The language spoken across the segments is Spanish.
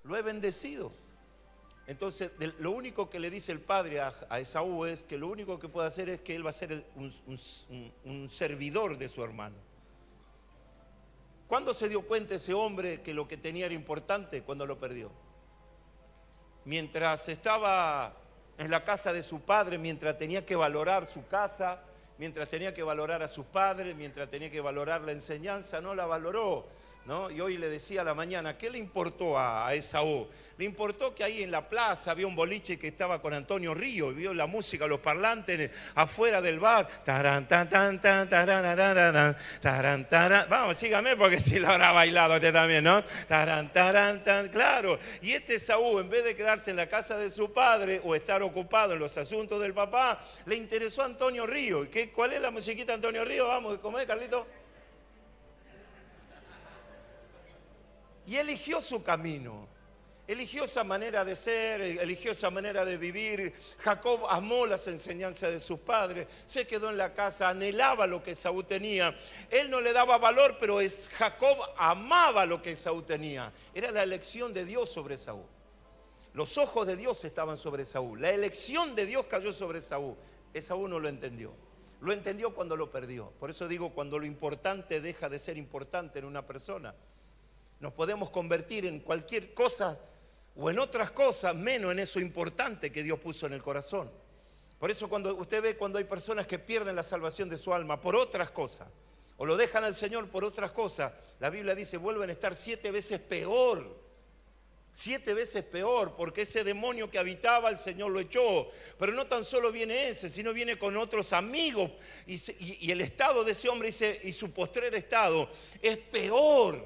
lo he bendecido. Entonces, lo único que le dice el padre a Esaú es que lo único que puede hacer es que él va a ser un servidor de su hermano. ¿Cuándo se dio cuenta ese hombre que lo que tenía era importante? Cuando lo perdió. Mientras estaba en la casa de su padre, mientras tenía que valorar su casa, mientras tenía que valorar a sus padres, mientras tenía que valorar la enseñanza, no la valoró, ¿no? Y hoy le decía a la mañana, ¿qué le importó a Esaú? Le importó que ahí en la plaza había un boliche que estaba con Antonio Río, y vio la música, los parlantes afuera del bar. Taran, tan, tan, tan, taran, taran, taran. Vamos, sígame porque si lo habrá bailado usted también, ¿no? Taran, taran, tan, claro. Y este Esaú, en vez de quedarse en la casa de su padre o estar ocupado en los asuntos del papá, le interesó a Antonio Río. ¿Y cuál es la musiquita de Antonio Río? Vamos, ¿cómo es, Carlito? Y eligió su camino. Eligió esa manera de ser, eligió esa manera de vivir. Jacob amó las enseñanzas de sus padres, se quedó en la casa, anhelaba lo que Esaú tenía. Él no le daba valor, pero Jacob amaba lo que Esaú tenía. Era la elección de Dios sobre Esaú. Los ojos de Dios estaban sobre Esaú. La elección de Dios cayó sobre Esaú. Esaú no lo entendió. Lo entendió cuando lo perdió. Por eso digo, cuando lo importante deja de ser importante en una persona, nos podemos convertir en cualquier cosa o en otras cosas, menos en eso importante que Dios puso en el corazón. Por eso cuando usted ve cuando hay personas que pierden la salvación de su alma por otras cosas, o lo dejan al Señor por otras cosas, la Biblia dice, vuelven a estar 7 veces peor. 7 veces peor, porque ese demonio que habitaba el Señor lo echó. Pero no tan solo viene ese, sino viene con otros amigos. Y el estado de ese hombre y su postrer estado es peor.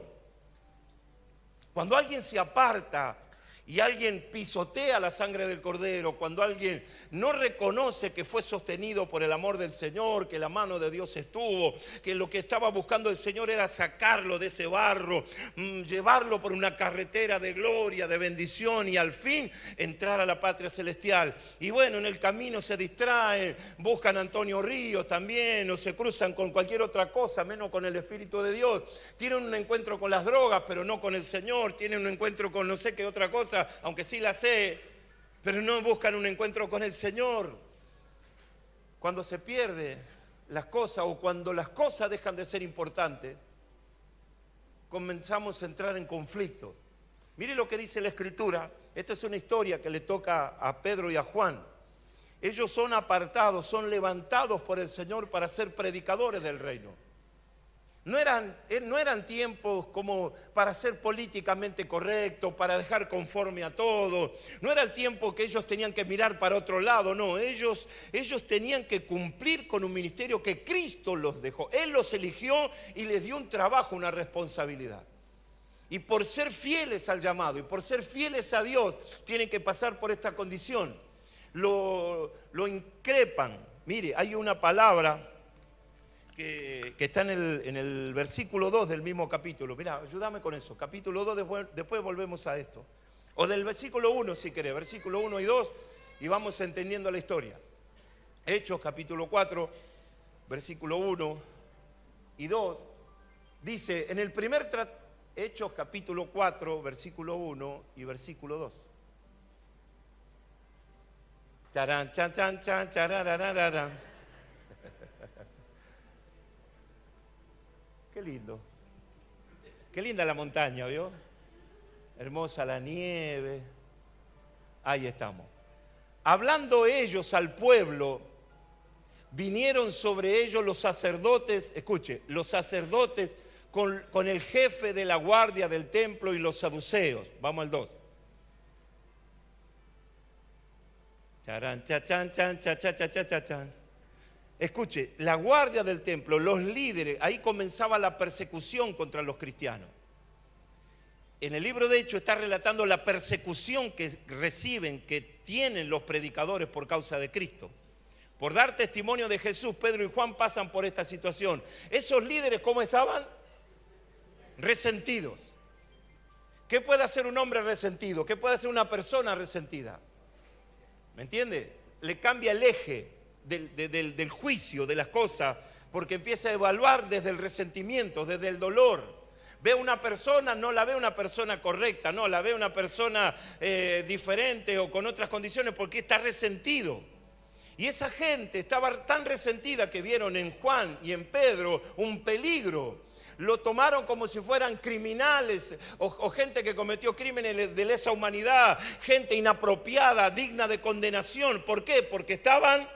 Cuando alguien se aparta y alguien pisotea la sangre del Cordero, cuando alguien no reconoce que fue sostenido por el amor del Señor, que la mano de Dios estuvo, que lo que estaba buscando el Señor era sacarlo de ese barro, llevarlo por una carretera de gloria, de bendición y al fin entrar a la patria celestial. Y bueno, en el camino se distraen, buscan a Antonio Ríos también, o se cruzan con cualquier otra cosa, menos con el Espíritu de Dios. Tienen un encuentro con las drogas, pero no con el Señor. Tienen un encuentro con no sé qué otra cosa, aunque sí la sé, pero no buscan un encuentro con el Señor. Cuando se pierde las cosas o cuando las cosas dejan de ser importantes, comenzamos a entrar en conflicto. Mire lo que dice la Escritura. Esta es una historia que le toca a Pedro y a Juan. Ellos son apartados, son levantados por el Señor para ser predicadores del reino. No eran tiempos como para ser políticamente correctos, para dejar conforme a todo. No era el tiempo que ellos tenían que mirar para otro lado, no. Ellos tenían que cumplir con un ministerio que Cristo los dejó. Él los eligió y les dio un trabajo, una responsabilidad. Y por ser fieles al llamado y por ser fieles a Dios, tienen que pasar por esta condición. Lo increpan. Mire, hay una palabra que está en el versículo 2 del mismo capítulo. Mirá, ayúdame con eso. Capítulo 2, después volvemos a esto. O del versículo 1 si querés, versículo 1 y 2, y vamos entendiendo la historia. Hechos capítulo 4, versículo 1 y 2, dice, en el primer Hechos capítulo 4, versículo 1 y versículo 2. Charán, chan, chan, chan, chararararán. Qué lindo. Qué linda la montaña, ¿vio? Hermosa la nieve. Ahí estamos. Hablando ellos al pueblo, vinieron sobre ellos los sacerdotes, escuche, los sacerdotes con el jefe de la guardia del templo y los saduceos. Vamos al 2. Charán, chachan, chan, chachachachachan. Escuche, la guardia del templo, los líderes, ahí comenzaba la persecución contra los cristianos. En el libro de Hechos está relatando la persecución que reciben, que tienen los predicadores por causa de Cristo. Por dar testimonio de Jesús, Pedro y Juan pasan por esta situación. Esos líderes, ¿cómo estaban? Resentidos. ¿Qué puede hacer un hombre resentido? ¿Qué puede hacer una persona resentida? ¿Me entiende? Le cambia el eje del juicio de las cosas, porque empieza a evaluar desde el resentimiento, desde el dolor. Ve una persona, no la ve una persona correcta, no, la ve una persona diferente o con otras condiciones porque está resentido. Y esa gente estaba tan resentida que vieron en Juan y en Pedro un peligro. Lo tomaron como si fueran criminales o gente que cometió crímenes de lesa humanidad, gente inapropiada, digna de condenación. ¿Por qué? Porque estaban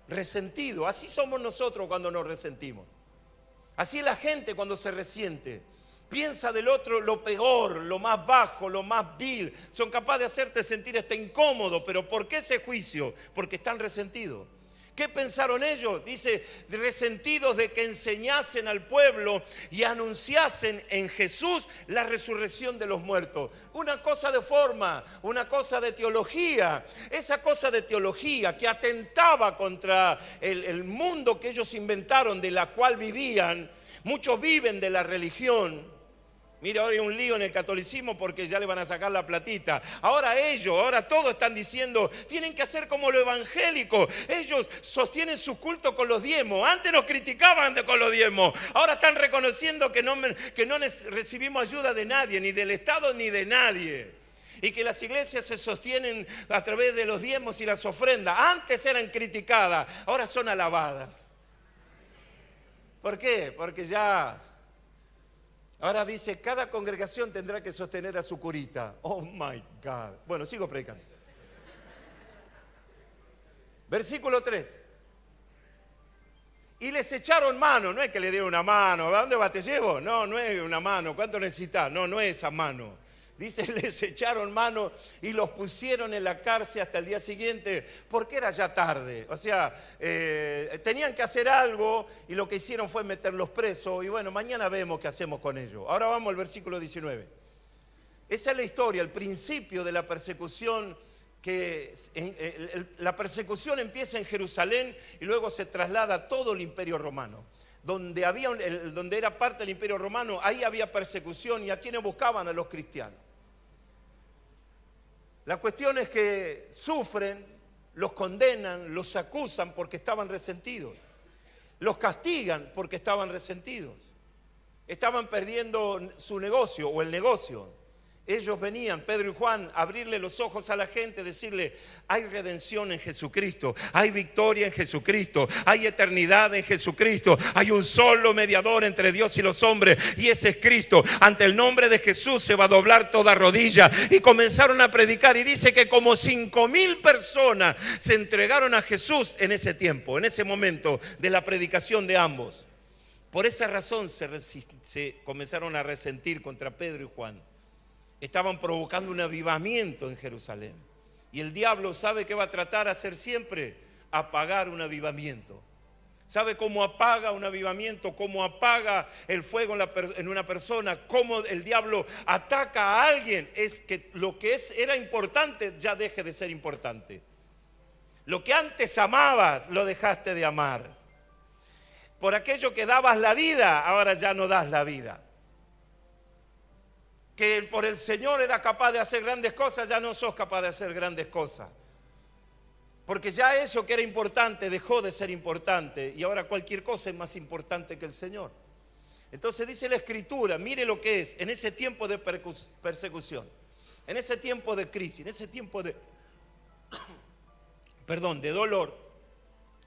resentidos. Así somos nosotros cuando nos resentimos. Así es la gente cuando se resiente. Piensa del otro lo peor, lo más bajo, lo más vil. Son capaces de hacerte sentir incómodo. ¿Pero por qué ese juicio? Porque están resentidos. ¿Qué pensaron ellos? Dice, resentidos de que enseñasen al pueblo y anunciasen en Jesús la resurrección de los muertos. Una cosa de forma, una cosa de teología. Esa cosa de teología que atentaba contra el mundo que ellos inventaron, de la cual vivían. Muchos viven de la religión. Mira, ahora hay un lío en el catolicismo porque ya le van a sacar la platita. Ahora todos están diciendo, tienen que hacer como lo evangélico. Ellos sostienen su culto con los diezmos. Antes nos criticaban con los diezmos. Ahora están reconociendo que no recibimos ayuda de nadie, ni del Estado ni de nadie. Y que las iglesias se sostienen a través de los diezmos y las ofrendas. Antes eran criticadas, ahora son alabadas. ¿Por qué? Porque ya... Ahora dice, cada congregación tendrá que sostener a su curita. Oh my God. Bueno, sigo predicando. Versículo 3. Y les echaron mano. No es que le dieron una mano. ¿A dónde va? ¿Te llevo? No, no es una mano. ¿Cuánto necesitas? No, no es esa mano. Dice, les echaron mano y los pusieron en la cárcel hasta el día siguiente, porque era ya tarde. O sea, tenían que hacer algo y lo que hicieron fue meterlos presos. Y bueno, mañana vemos qué hacemos con ellos. Ahora vamos al versículo 19. Esa es la historia, el principio de la persecución. La persecución empieza en Jerusalén y luego se traslada a todo el Imperio Romano. Donde era parte del Imperio Romano, ahí había persecución. ¿Y a quienes buscaban? A los cristianos. La cuestión es que sufren, los condenan, los acusan porque estaban resentidos. Los castigan porque estaban resentidos. Estaban perdiendo su negocio o el negocio. Ellos venían, Pedro y Juan, a abrirle los ojos a la gente, decirle, hay redención en Jesucristo, hay victoria en Jesucristo, hay eternidad en Jesucristo, hay un solo mediador entre Dios y los hombres, y ese es Cristo. Ante el nombre de Jesús se va a doblar toda rodilla. Y comenzaron a predicar, y dice que como 5,000 personas se entregaron a Jesús en ese tiempo, en ese momento de la predicación de ambos. Por esa razón se comenzaron a resentir contra Pedro y Juan. Estaban provocando un avivamiento en Jerusalén. Y el diablo sabe que va a tratar de hacer siempre, apagar un avivamiento. ¿Sabe cómo apaga un avivamiento? ¿Cómo apaga el fuego en una persona? ¿Cómo el diablo ataca a alguien? Es que lo que era importante ya deje de ser importante. Lo que antes amabas, lo dejaste de amar. Por aquello que dabas la vida, ahora ya no das la vida. Que por el Señor era capaz de hacer grandes cosas, ya no sos capaz de hacer grandes cosas. Porque ya eso que era importante dejó de ser importante y ahora cualquier cosa es más importante que el Señor. Entonces dice la Escritura, mire lo que es, en ese tiempo de persecución, en ese tiempo de crisis, en ese tiempo de dolor,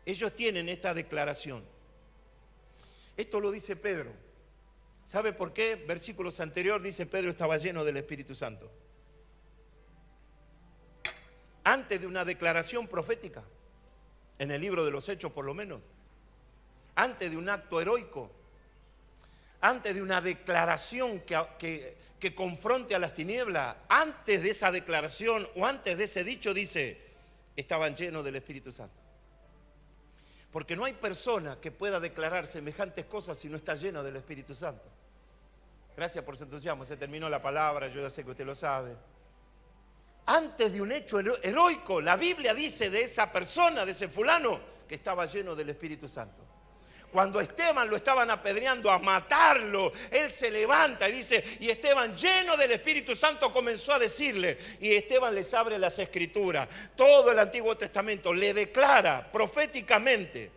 ellos tienen esta declaración. Esto lo dice Pedro. ¿Sabe por qué? Versículos anteriores dice Pedro estaba lleno del Espíritu Santo. Antes de una declaración profética, en el libro de los Hechos por lo menos, antes de un acto heroico, antes de una declaración que confronte a las tinieblas, antes de esa declaración o antes de ese dicho dice, estaban llenos del Espíritu Santo. Porque no hay persona que pueda declarar semejantes cosas si no está llena del Espíritu Santo. Gracias por su entusiasmo, se terminó la palabra, yo ya sé que usted lo sabe. Antes de un hecho heroico, la Biblia dice de esa persona, de ese fulano, que estaba lleno del Espíritu Santo. Cuando Esteban lo estaban apedreando a matarlo, él se levanta y dice, y Esteban lleno del Espíritu Santo comenzó a decirle, y Esteban les abre las Escrituras, todo el Antiguo Testamento, le declara proféticamente,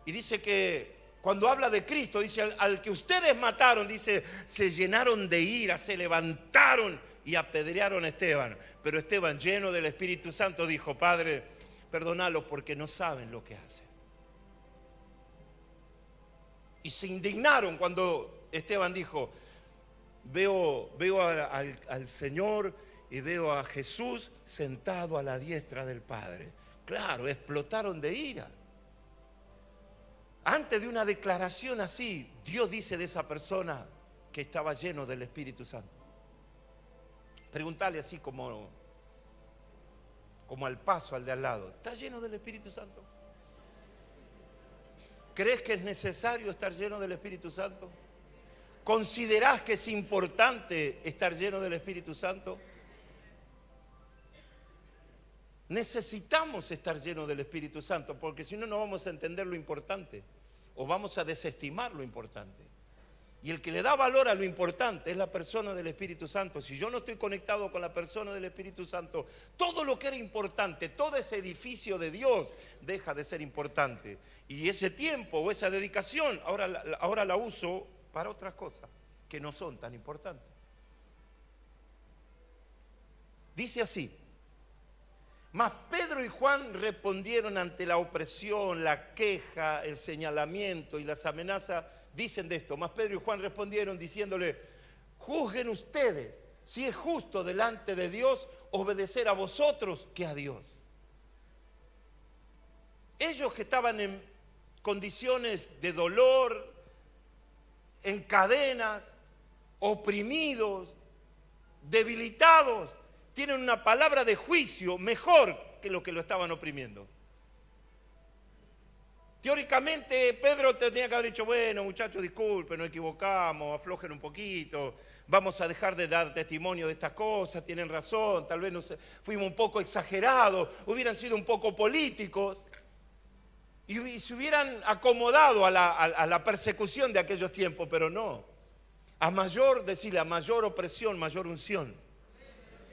y dice que Cuando habla de Cristo, dice, al que ustedes mataron, dice, se llenaron de ira, se levantaron y apedrearon a Esteban. Pero Esteban, lleno del Espíritu Santo, dijo, Padre, perdónalos porque no saben lo que hacen. Y se indignaron cuando Esteban dijo, veo al Señor y veo a Jesús sentado a la diestra del Padre. Claro, explotaron de ira. Antes de una declaración así, Dios dice de esa persona que estaba lleno del Espíritu Santo. Preguntale así como al paso, al de al lado. ¿Estás lleno del Espíritu Santo? ¿Crees que es necesario estar lleno del Espíritu Santo? ¿Considerás que es importante estar lleno del Espíritu Santo? Necesitamos estar llenos del Espíritu Santo, porque si no, no vamos a entender lo importante o vamos a desestimar lo importante. Y el que le da valor a lo importante es la persona del Espíritu Santo. Si yo no estoy conectado con la persona del Espíritu Santo, todo lo que era importante, todo ese edificio de Dios deja de ser importante. Y ese tiempo o esa dedicación ahora la uso para otras cosas que no son tan importantes. Dice así: mas Pedro y Juan respondieron ante la opresión, la queja, el señalamiento y las amenazas. Dicen de esto, mas Pedro y Juan respondieron diciéndole, juzguen ustedes si es justo delante de Dios obedecer a vosotros que a Dios. Ellos que estaban en condiciones de dolor, en cadenas, oprimidos, debilitados, tienen una palabra de juicio mejor que lo estaban oprimiendo. Teóricamente Pedro tenía que haber dicho, bueno muchachos, disculpen, nos equivocamos, aflojen un poquito, vamos a dejar de dar testimonio de estas cosas, tienen razón, tal vez fuimos un poco exagerados, hubieran sido un poco políticos y se hubieran acomodado a la persecución de aquellos tiempos, pero no. A mayor opresión, mayor unción.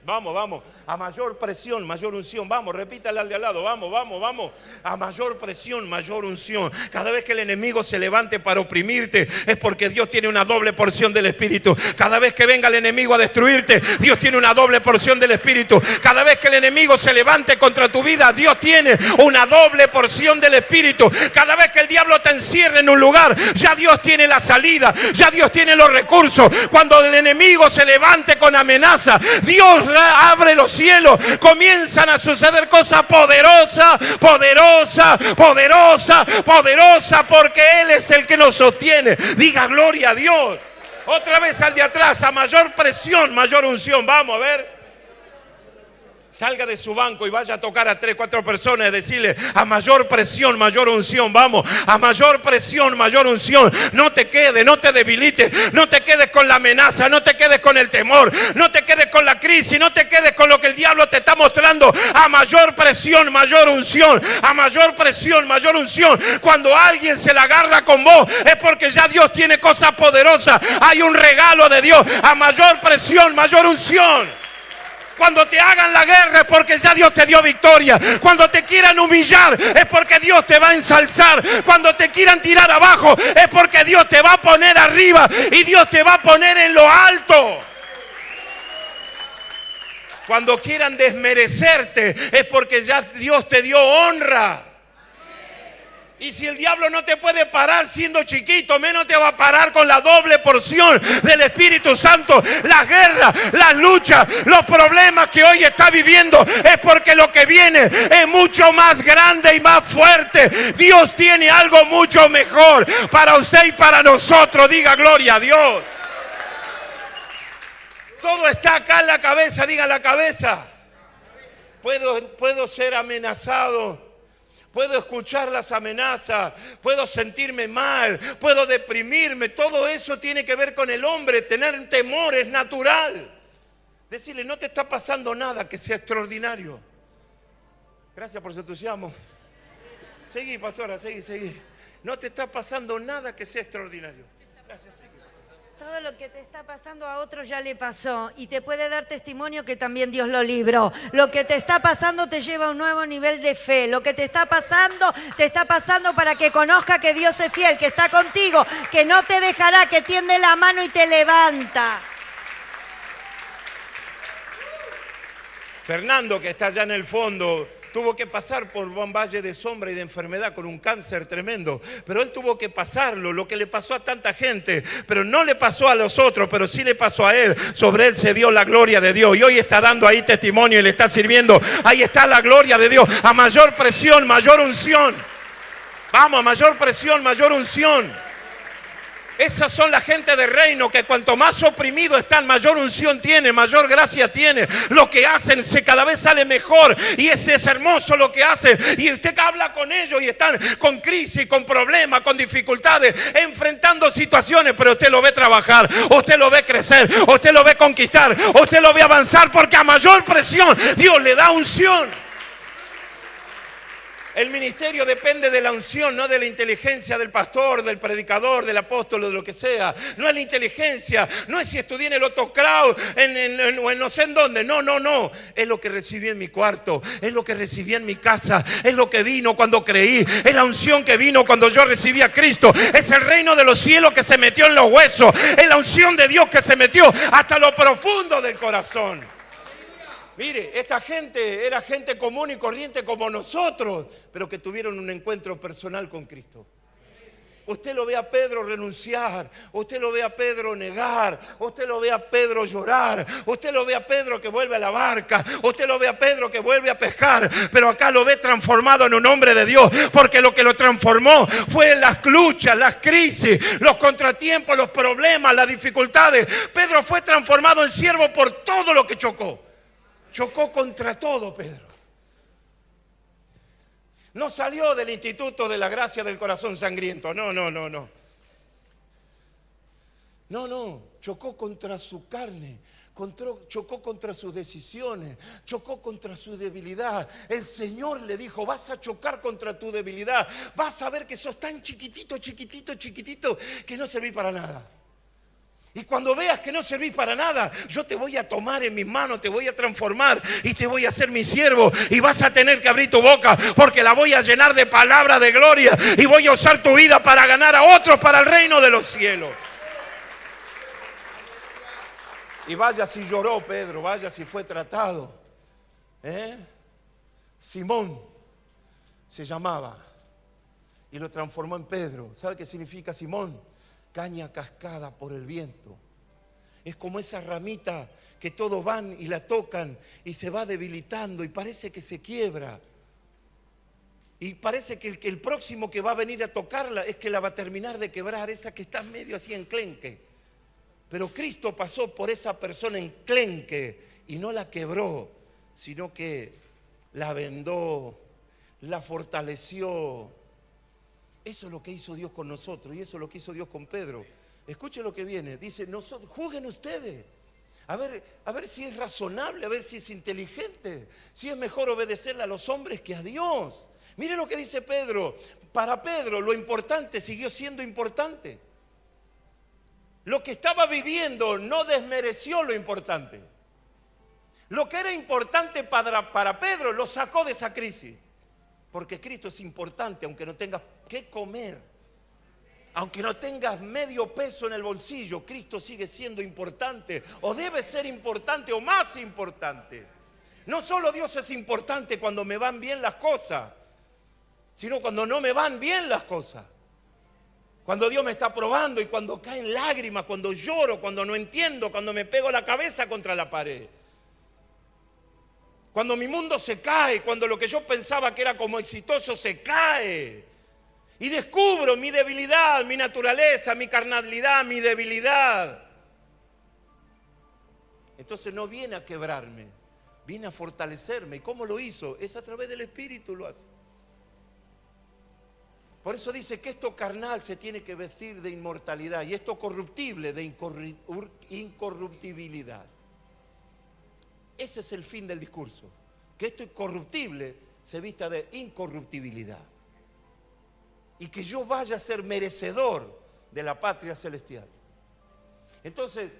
Vamos, a mayor presión, mayor unción. Vamos, repítale al de al lado, vamos. A mayor presión, mayor unción. Cada vez que el enemigo se levante para oprimirte, es porque Dios tiene una doble porción del Espíritu. Cada vez que venga el enemigo a destruirte, Dios tiene una doble porción del Espíritu. Cada vez que el enemigo se levante contra tu vida, Dios tiene una doble porción del Espíritu. Cada vez que el diablo te encierre en un lugar, ya Dios tiene la salida, ya Dios tiene los recursos. Cuando el enemigo se levante con amenaza, Dios abre los cielos, comienzan a suceder cosas poderosas, porque Él es el que nos sostiene. Diga gloria a Dios. Otra vez al de atrás, a mayor presión, mayor unción. Vamos a ver. Salga de su banco y vaya a tocar a 3, 4 personas y decirle, a mayor presión, mayor unción. Vamos, a mayor presión, mayor unción. No te quedes, no te debilites, no te quedes con la amenaza, no te quedes con el temor, no te quedes con la crisis, no te quedes con lo que el diablo te está mostrando. A mayor presión, mayor unción. A mayor presión, mayor unción. Cuando alguien se la agarra con vos, es porque ya Dios tiene cosas poderosas. Hay un regalo de Dios. A mayor presión, mayor unción. Cuando te hagan la guerra es porque ya Dios te dio victoria. Cuando te quieran humillar es porque Dios te va a ensalzar. Cuando te quieran tirar abajo es porque Dios te va a poner arriba y Dios te va a poner en lo alto. Cuando quieran desmerecerte es porque ya Dios te dio honra. Y si el diablo no te puede parar siendo chiquito, menos te va a parar con la doble porción del Espíritu Santo. Las guerras, las luchas, los problemas que hoy está viviendo es porque lo que viene es mucho más grande y más fuerte. Dios tiene algo mucho mejor para usted y para nosotros. Diga gloria a Dios. Todo está acá en la cabeza, diga la cabeza. Puedo ser amenazado. Puedo escuchar las amenazas, puedo sentirme mal, puedo deprimirme. Todo eso tiene que ver con el hombre. Tener temor es natural. Decirle, no te está pasando nada que sea extraordinario. Gracias por su entusiasmo. Seguí, pastora, seguí. No te está pasando nada que sea extraordinario. Gracias, seguí. Todo lo que te está pasando a otro ya le pasó y te puede dar testimonio que también Dios lo libró. Lo que te está pasando te lleva a un nuevo nivel de fe. Lo que te está pasando para que conozca que Dios es fiel, que está contigo, que no te dejará, que tiende la mano y te levanta. Fernando, que está allá en el fondo, tuvo que pasar por un valle de sombra y de enfermedad con un cáncer tremendo, pero él tuvo que pasarlo, lo que le pasó a tanta gente, pero no le pasó a los otros, pero sí le pasó a él. Sobre él se vio la gloria de Dios y hoy está dando ahí testimonio y le está sirviendo. Ahí está la gloria de Dios. A mayor presión, mayor unción. Vamos, a mayor presión, mayor unción. Esas son la gente de reino que cuanto más oprimido están, mayor unción tiene, mayor gracia tiene. Lo que hacen cada vez sale mejor y ese es hermoso lo que hacen. Y usted habla con ellos y están con crisis, con problemas, con dificultades, enfrentando situaciones, pero usted lo ve trabajar, usted lo ve crecer, usted lo ve conquistar, usted lo ve avanzar, porque a mayor presión Dios le da unción. El ministerio depende de la unción, no de la inteligencia del pastor, del predicador, del apóstol o de lo que sea. No es la inteligencia, no es si estudié en el Otto Kraus o en no sé en dónde. No. Es lo que recibí en mi cuarto, es lo que recibí en mi casa, es lo que vino cuando creí, es la unción que vino cuando yo recibí a Cristo. Es el reino de los cielos que se metió en los huesos, es la unción de Dios que se metió hasta lo profundo del corazón. Mire, esta gente era gente común y corriente como nosotros, pero que tuvieron un encuentro personal con Cristo. Usted lo ve a Pedro renunciar, usted lo ve a Pedro negar, usted lo ve a Pedro llorar, usted lo ve a Pedro que vuelve a la barca, usted lo ve a Pedro que vuelve a pescar, pero acá lo ve transformado en un hombre de Dios, porque lo que lo transformó fue las luchas, las crisis, los contratiempos, los problemas, las dificultades. Pedro fue transformado en siervo por todo lo que chocó. Chocó contra todo, Pedro. No salió del Instituto de la Gracia del Corazón Sangriento. No. Chocó contra su carne. Chocó contra sus decisiones. Chocó contra su debilidad. El Señor le dijo: vas a chocar contra tu debilidad. Vas a ver que sos tan chiquitito que no servís para nada. Y cuando veas que no servís para nada, yo te voy a tomar en mis manos, te voy a transformar y te voy a hacer mi siervo. Y vas a tener que abrir tu boca, porque la voy a llenar de palabras de gloria. Y voy a usar tu vida para ganar a otros para el reino de los cielos. Y vaya si lloró Pedro, vaya si fue tratado. Simón se llamaba y lo transformó en Pedro. ¿Sabe qué significa Simón? Caña cascada por el viento. Es como esa ramita que todos van y la tocan y se va debilitando y parece que se quiebra. Y parece que el próximo que va a venir a tocarla es que la va a terminar de quebrar, esa que está medio así enclenque. Pero Cristo pasó por esa persona enclenque y no la quebró, sino que la vendó, la fortaleció. Eso es lo que hizo Dios con nosotros y eso es lo que hizo Dios con Pedro. Escuche lo que viene. Dice: juzguen ustedes. A ver si es razonable, a ver si es inteligente, si es mejor obedecerle a los hombres que a Dios. Mire lo que dice Pedro. Para Pedro lo importante siguió siendo importante. Lo que estaba viviendo no desmereció lo importante. Lo que era importante para Pedro lo sacó de esa crisis. Porque Cristo es importante, aunque no tengas qué comer, aunque no tengas medio peso en el bolsillo, Cristo sigue siendo importante, o debe ser importante, o más importante. No solo Dios es importante cuando me van bien las cosas, sino cuando no me van bien las cosas. Cuando Dios me está probando y cuando caen lágrimas, cuando lloro, cuando no entiendo, cuando me pego la cabeza contra la pared. Cuando mi mundo se cae, cuando lo que yo pensaba que era como exitoso se cae. Y descubro mi debilidad, mi naturaleza, mi carnalidad, mi debilidad. Entonces no viene a quebrarme, viene a fortalecerme. ¿Y cómo lo hizo? Es a través del Espíritu lo hace. Por eso dice que esto carnal se tiene que vestir de inmortalidad y esto corruptible de incorruptibilidad. Ese es el fin del discurso, que esto incorruptible se vista de incorruptibilidad y que yo vaya a ser merecedor de la patria celestial Entonces,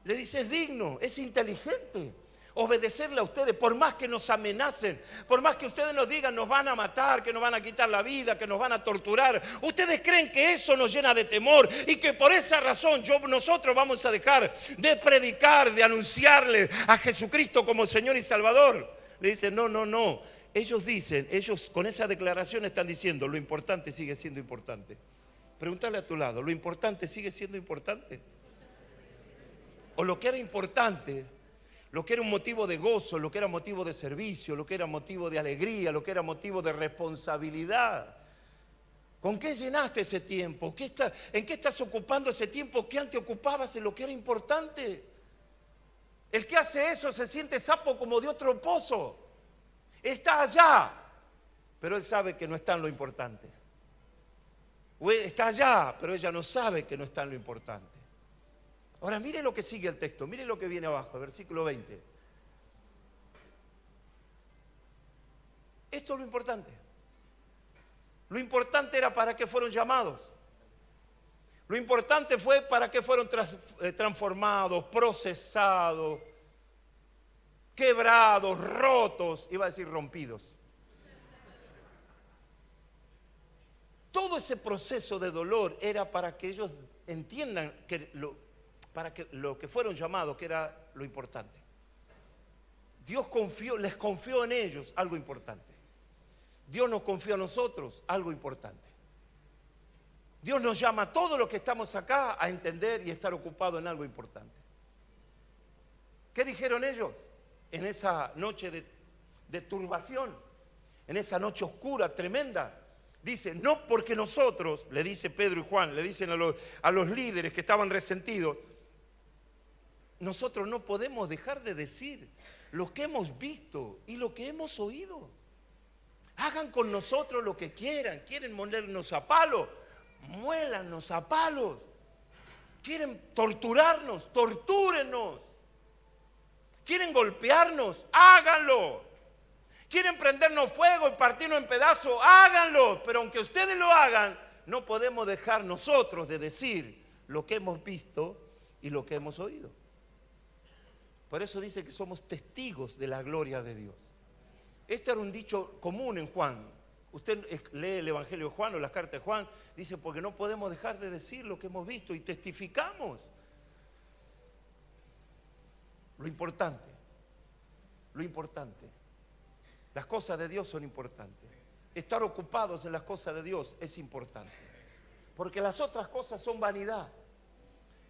le dice, es digno, es inteligente obedecerle a ustedes, por más que nos amenacen, por más que ustedes nos digan nos van a matar, que nos van a quitar la vida, que nos van a torturar. ¿Ustedes creen que eso nos llena de temor y que por esa razón nosotros vamos a dejar de predicar, de anunciarle a Jesucristo como Señor y Salvador? Le dice, no, no, no. Ellos con esa declaración están diciendo, lo importante sigue siendo importante. Pregúntale a tu lado, ¿lo importante sigue siendo importante? O lo que era importante, lo que era un motivo de gozo, lo que era motivo de servicio, lo que era motivo de alegría, lo que era motivo de responsabilidad. ¿Con qué llenaste ese tiempo? ¿En qué estás ocupando ese tiempo que antes ocupabas en lo que era importante? El que hace eso se siente sapo como de otro pozo. Está allá, pero él sabe que no está en lo importante. O está allá, pero ella no sabe que no está en lo importante. Ahora mire lo que sigue el texto, mire lo que viene abajo, versículo 20. Esto es lo importante. Lo importante era para qué fueron llamados. Lo importante fue para qué fueron transformados, procesados, quebrados, rotos, iba a decir rompidos. Todo ese proceso de dolor era para que ellos entiendan que lo que fueron llamados, que era lo importante. Dios les confió en ellos algo importante. Dios nos confió a nosotros algo importante. Dios nos llama a todos los que estamos acá a entender y estar ocupados en algo importante. ¿Qué dijeron ellos en esa noche de turbación? En esa noche oscura, tremenda. Dice, no porque nosotros, le dice Pedro y Juan, le dicen a los líderes que estaban resentidos, nosotros no podemos dejar de decir lo que hemos visto y lo que hemos oído. Hagan con nosotros lo que quieran. Quieren molernos a palos, muélanos a palos. Quieren torturarnos, tortúrenos. Quieren golpearnos, háganlo. Quieren prendernos fuego y partirnos en pedazos, háganlo. Pero aunque ustedes lo hagan, no podemos dejar nosotros de decir lo que hemos visto y lo que hemos oído. Por eso dice que somos testigos de la gloria de Dios. Este era un dicho común en Juan. Usted lee el Evangelio de Juan o las cartas de Juan, dice porque no podemos dejar de decir lo que hemos visto y testificamos. Lo importante, las cosas de Dios son importantes. Estar ocupados en las cosas de Dios es importante. Porque las otras cosas son vanidad.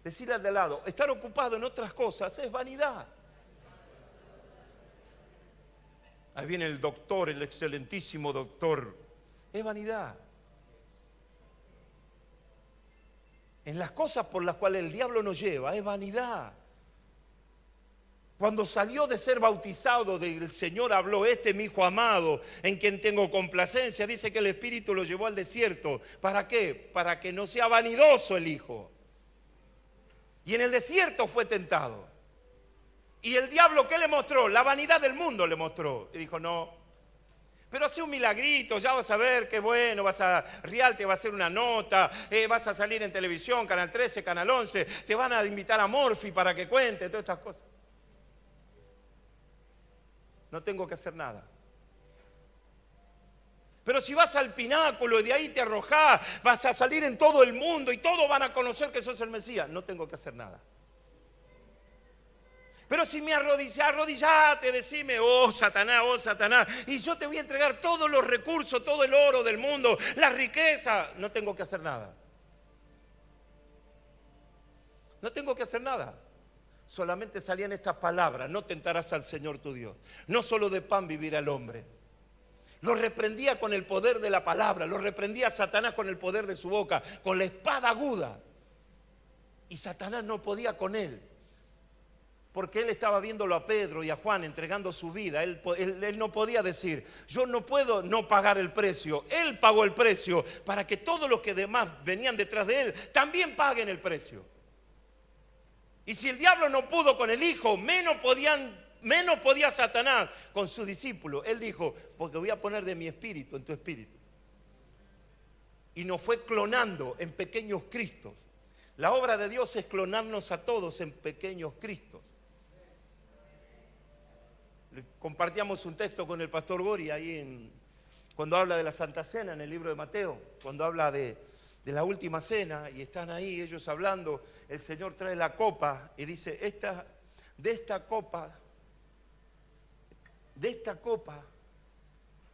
Decirle al de lado, estar ocupado en otras cosas es vanidad. Ahí viene el doctor, el excelentísimo doctor. Es vanidad. En las cosas por las cuales el diablo nos lleva, es vanidad. Cuando salió de ser bautizado, el Señor habló, este es mi hijo amado, en quien tengo complacencia. Dice que el Espíritu lo llevó al desierto. ¿Para qué? Para que no sea vanidoso el hijo. Y en el desierto fue tentado. Y el diablo, ¿qué le mostró? La vanidad del mundo le mostró. Y dijo, no, pero hace un milagrito, ya vas a ver qué bueno, Rial te va a hacer una nota, vas a salir en televisión, Canal 13, Canal 11, te van a invitar a Morphy para que cuente, todas estas cosas. No tengo que hacer nada. Pero si vas al pináculo y de ahí te arrojás, vas a salir en todo el mundo y todos van a conocer que sos el Mesías. No tengo que hacer nada. Pero si me arrodillate, decime, oh Satanás, y yo te voy a entregar todos los recursos, todo el oro del mundo, la riqueza. No tengo que hacer nada. No tengo que hacer nada. Solamente salían estas palabras, no tentarás al Señor tu Dios. No solo de pan vivirá el hombre. Lo reprendía con el poder de la palabra, lo reprendía a Satanás con el poder de su boca, con la espada aguda. Y Satanás no podía con él, porque él estaba viéndolo a Pedro y a Juan entregando su vida. Él no podía decir, yo no puedo no pagar el precio. Él pagó el precio para que todos los que demás venían detrás de él también paguen el precio. Y si el diablo no pudo con el hijo, menos podía Satanás con sus discípulos. Él dijo, porque voy a poner de mi espíritu en tu espíritu. Y nos fue clonando en pequeños Cristos. La obra de Dios es clonarnos a todos en pequeños Cristos. Compartíamos un texto con el pastor Gori ahí cuando habla de la Santa Cena en el libro de Mateo, cuando habla de la última cena y están ahí ellos hablando, el Señor trae la copa y dice, de esta copa,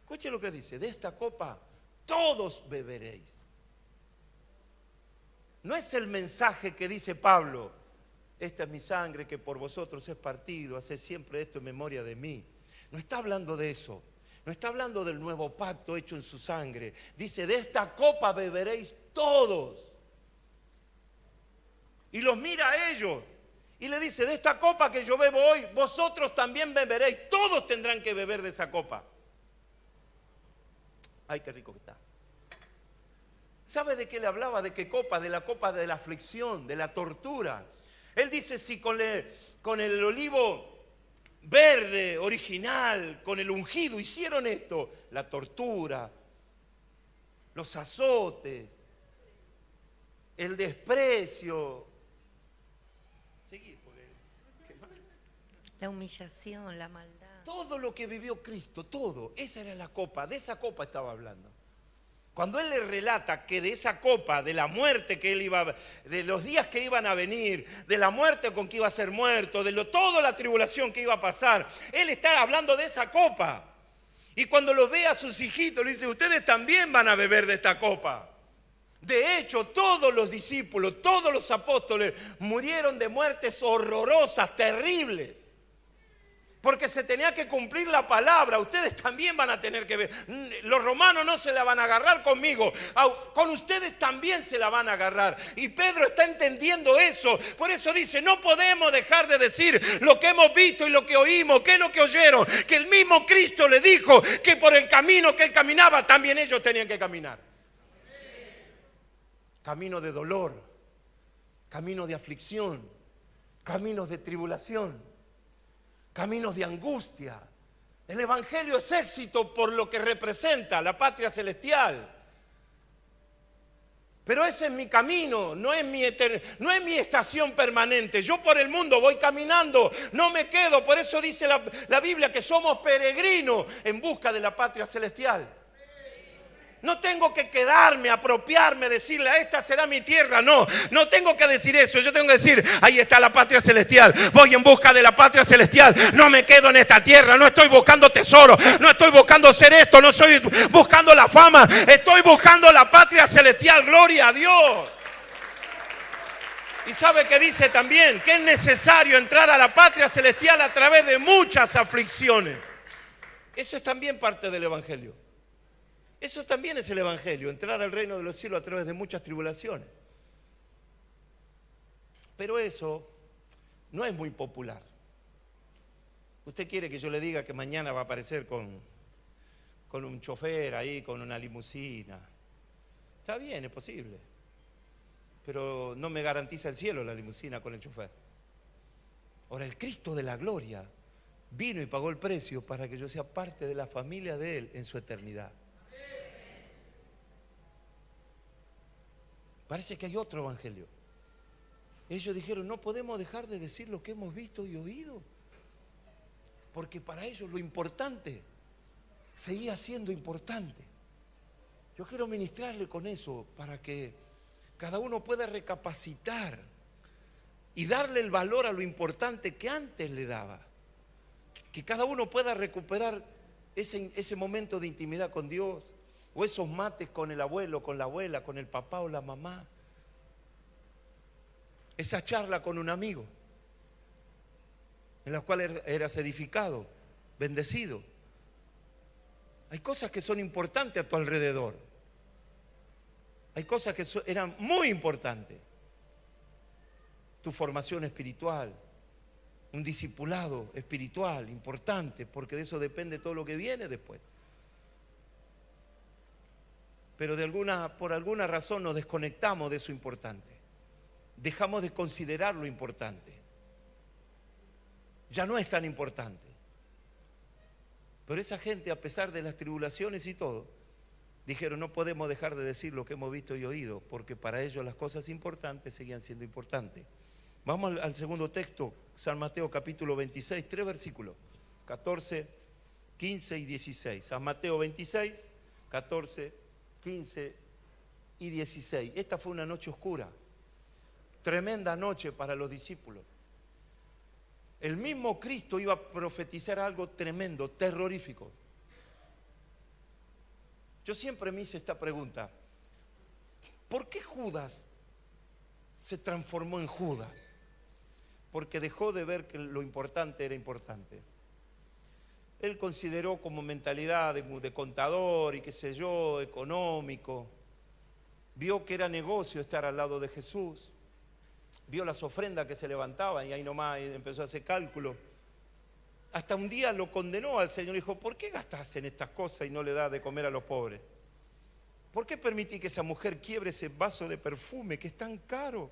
escuche lo que dice, de esta copa todos beberéis. No es el mensaje que dice Pablo, esta es mi sangre que por vosotros es partido, haced siempre esto en memoria de mí. No está hablando de eso, no está hablando del nuevo pacto hecho en su sangre. Dice, de esta copa beberéis todos. Y los mira a ellos y le dice, de esta copa que yo bebo hoy, vosotros también beberéis. Todos tendrán que beber de esa copa. Ay, qué rico que está. ¿Sabe de qué le hablaba? ¿De qué copa? De la copa de la aflicción, de la tortura. Él dice, si con el olivo verde, original, con el ungido hicieron esto, la tortura, los azotes, el desprecio. Seguí, la humillación, la maldad. Todo lo que vivió Cristo, todo, esa era la copa, de esa copa estaba hablando. Cuando él le relata que de esa copa, de la muerte que él iba, de los días que iban a venir, de la muerte con que iba a ser muerto, toda la tribulación que iba a pasar, él está hablando de esa copa. Y cuando los ve a sus hijitos, le dice, ustedes también van a beber de esta copa. De hecho, todos los discípulos, todos los apóstoles murieron de muertes horrorosas, terribles. Porque se tenía que cumplir la palabra. Ustedes también van a tener que ver. Los romanos no se la van a agarrar conmigo. Con ustedes también se la van a agarrar. Y Pedro está entendiendo eso. Por eso dice, no podemos dejar de decir lo que hemos visto y lo que oímos. ¿Qué es lo que oyeron? Que el mismo Cristo le dijo que por el camino que él caminaba, también ellos tenían que caminar. Camino de dolor, camino de aflicción, caminos de tribulación, caminos de angustia. El evangelio es éxito por lo que representa la patria celestial. Pero ese es mi camino, no es mi estación permanente. Yo por el mundo voy caminando, no me quedo. Por eso dice la Biblia que somos peregrinos en busca de la patria celestial. No tengo que quedarme, apropiarme, decirle, esta será mi tierra. No tengo que decir eso. Yo tengo que decir, ahí está la patria celestial. Voy en busca de la patria celestial. No me quedo en esta tierra. No estoy buscando tesoro. No estoy buscando ser esto. No estoy buscando la fama. Estoy buscando la patria celestial. Gloria a Dios. Y sabe que dice también que es necesario entrar a la patria celestial a través de muchas aflicciones. Eso es también parte del evangelio. Eso también es el evangelio, entrar al reino de los cielos a través de muchas tribulaciones. Pero eso no es muy popular. Usted quiere que yo le diga que mañana va a aparecer con un chofer ahí, con una limusina. Está bien, es posible. Pero no me garantiza el cielo la limusina con el chofer. Ahora, el Cristo de la gloria vino y pagó el precio para que yo sea parte de la familia de Él en su eternidad. Parece que hay otro evangelio. Ellos dijeron, no podemos dejar de decir lo que hemos visto y oído. Porque para ellos lo importante seguía siendo importante. Yo quiero ministrarle con eso para que cada uno pueda recapacitar y darle el valor a lo importante que antes le daba. Que cada uno pueda recuperar ese momento de intimidad con Dios. O esos mates con el abuelo, con la abuela, con el papá o la mamá. Esa charla con un amigo, en la cual eras edificado, bendecido. Hay cosas que son importantes a tu alrededor. Hay cosas que eran muy importantes. Tu formación espiritual, un discipulado espiritual importante, porque de eso depende todo lo que viene después. Pero por alguna razón nos desconectamos de eso importante. Dejamos de considerar lo importante. Ya no es tan importante. Pero esa gente, a pesar de las tribulaciones y todo, dijeron, no podemos dejar de decir lo que hemos visto y oído, porque para ellos las cosas importantes seguían siendo importantes. Vamos al segundo texto, San Mateo capítulo 26, 3 versículos, 14, 15 y 16. San Mateo 26, 14, 15 y 16. Esta fue una noche oscura, tremenda noche para los discípulos. El mismo Cristo iba a profetizar algo tremendo, terrorífico. Yo siempre me hice esta pregunta: ¿por qué Judas se transformó en Judas? Porque dejó de ver que lo importante era importante. Él consideró como mentalidad de contador y qué sé yo, económico. Vio que era negocio estar al lado de Jesús. Vio las ofrendas que se levantaban y ahí nomás empezó a hacer cálculo. Hasta un día lo condenó al Señor y dijo, ¿por qué gastás en estas cosas y no le das de comer a los pobres? ¿Por qué permití que esa mujer quiebre ese vaso de perfume que es tan caro?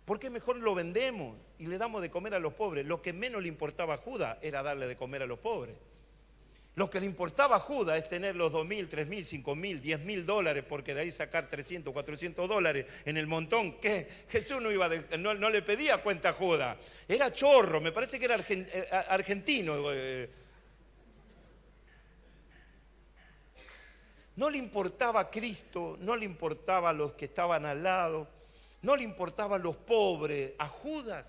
¿Por qué mejor lo vendemos y le damos de comer a los pobres? Lo que menos le importaba a Judas era darle de comer a los pobres. Lo que le importaba a Judas es tener los 2.000, 3.000, 5.000, 10.000 dólares, porque de ahí sacar 300, 400 dólares en el montón. ¿Qué? Jesús no le pedía cuenta a Judas. Era chorro, me parece que era argentino. No le importaba a Cristo, no le importaba a los que estaban al lado, no le importaban los pobres. A Judas,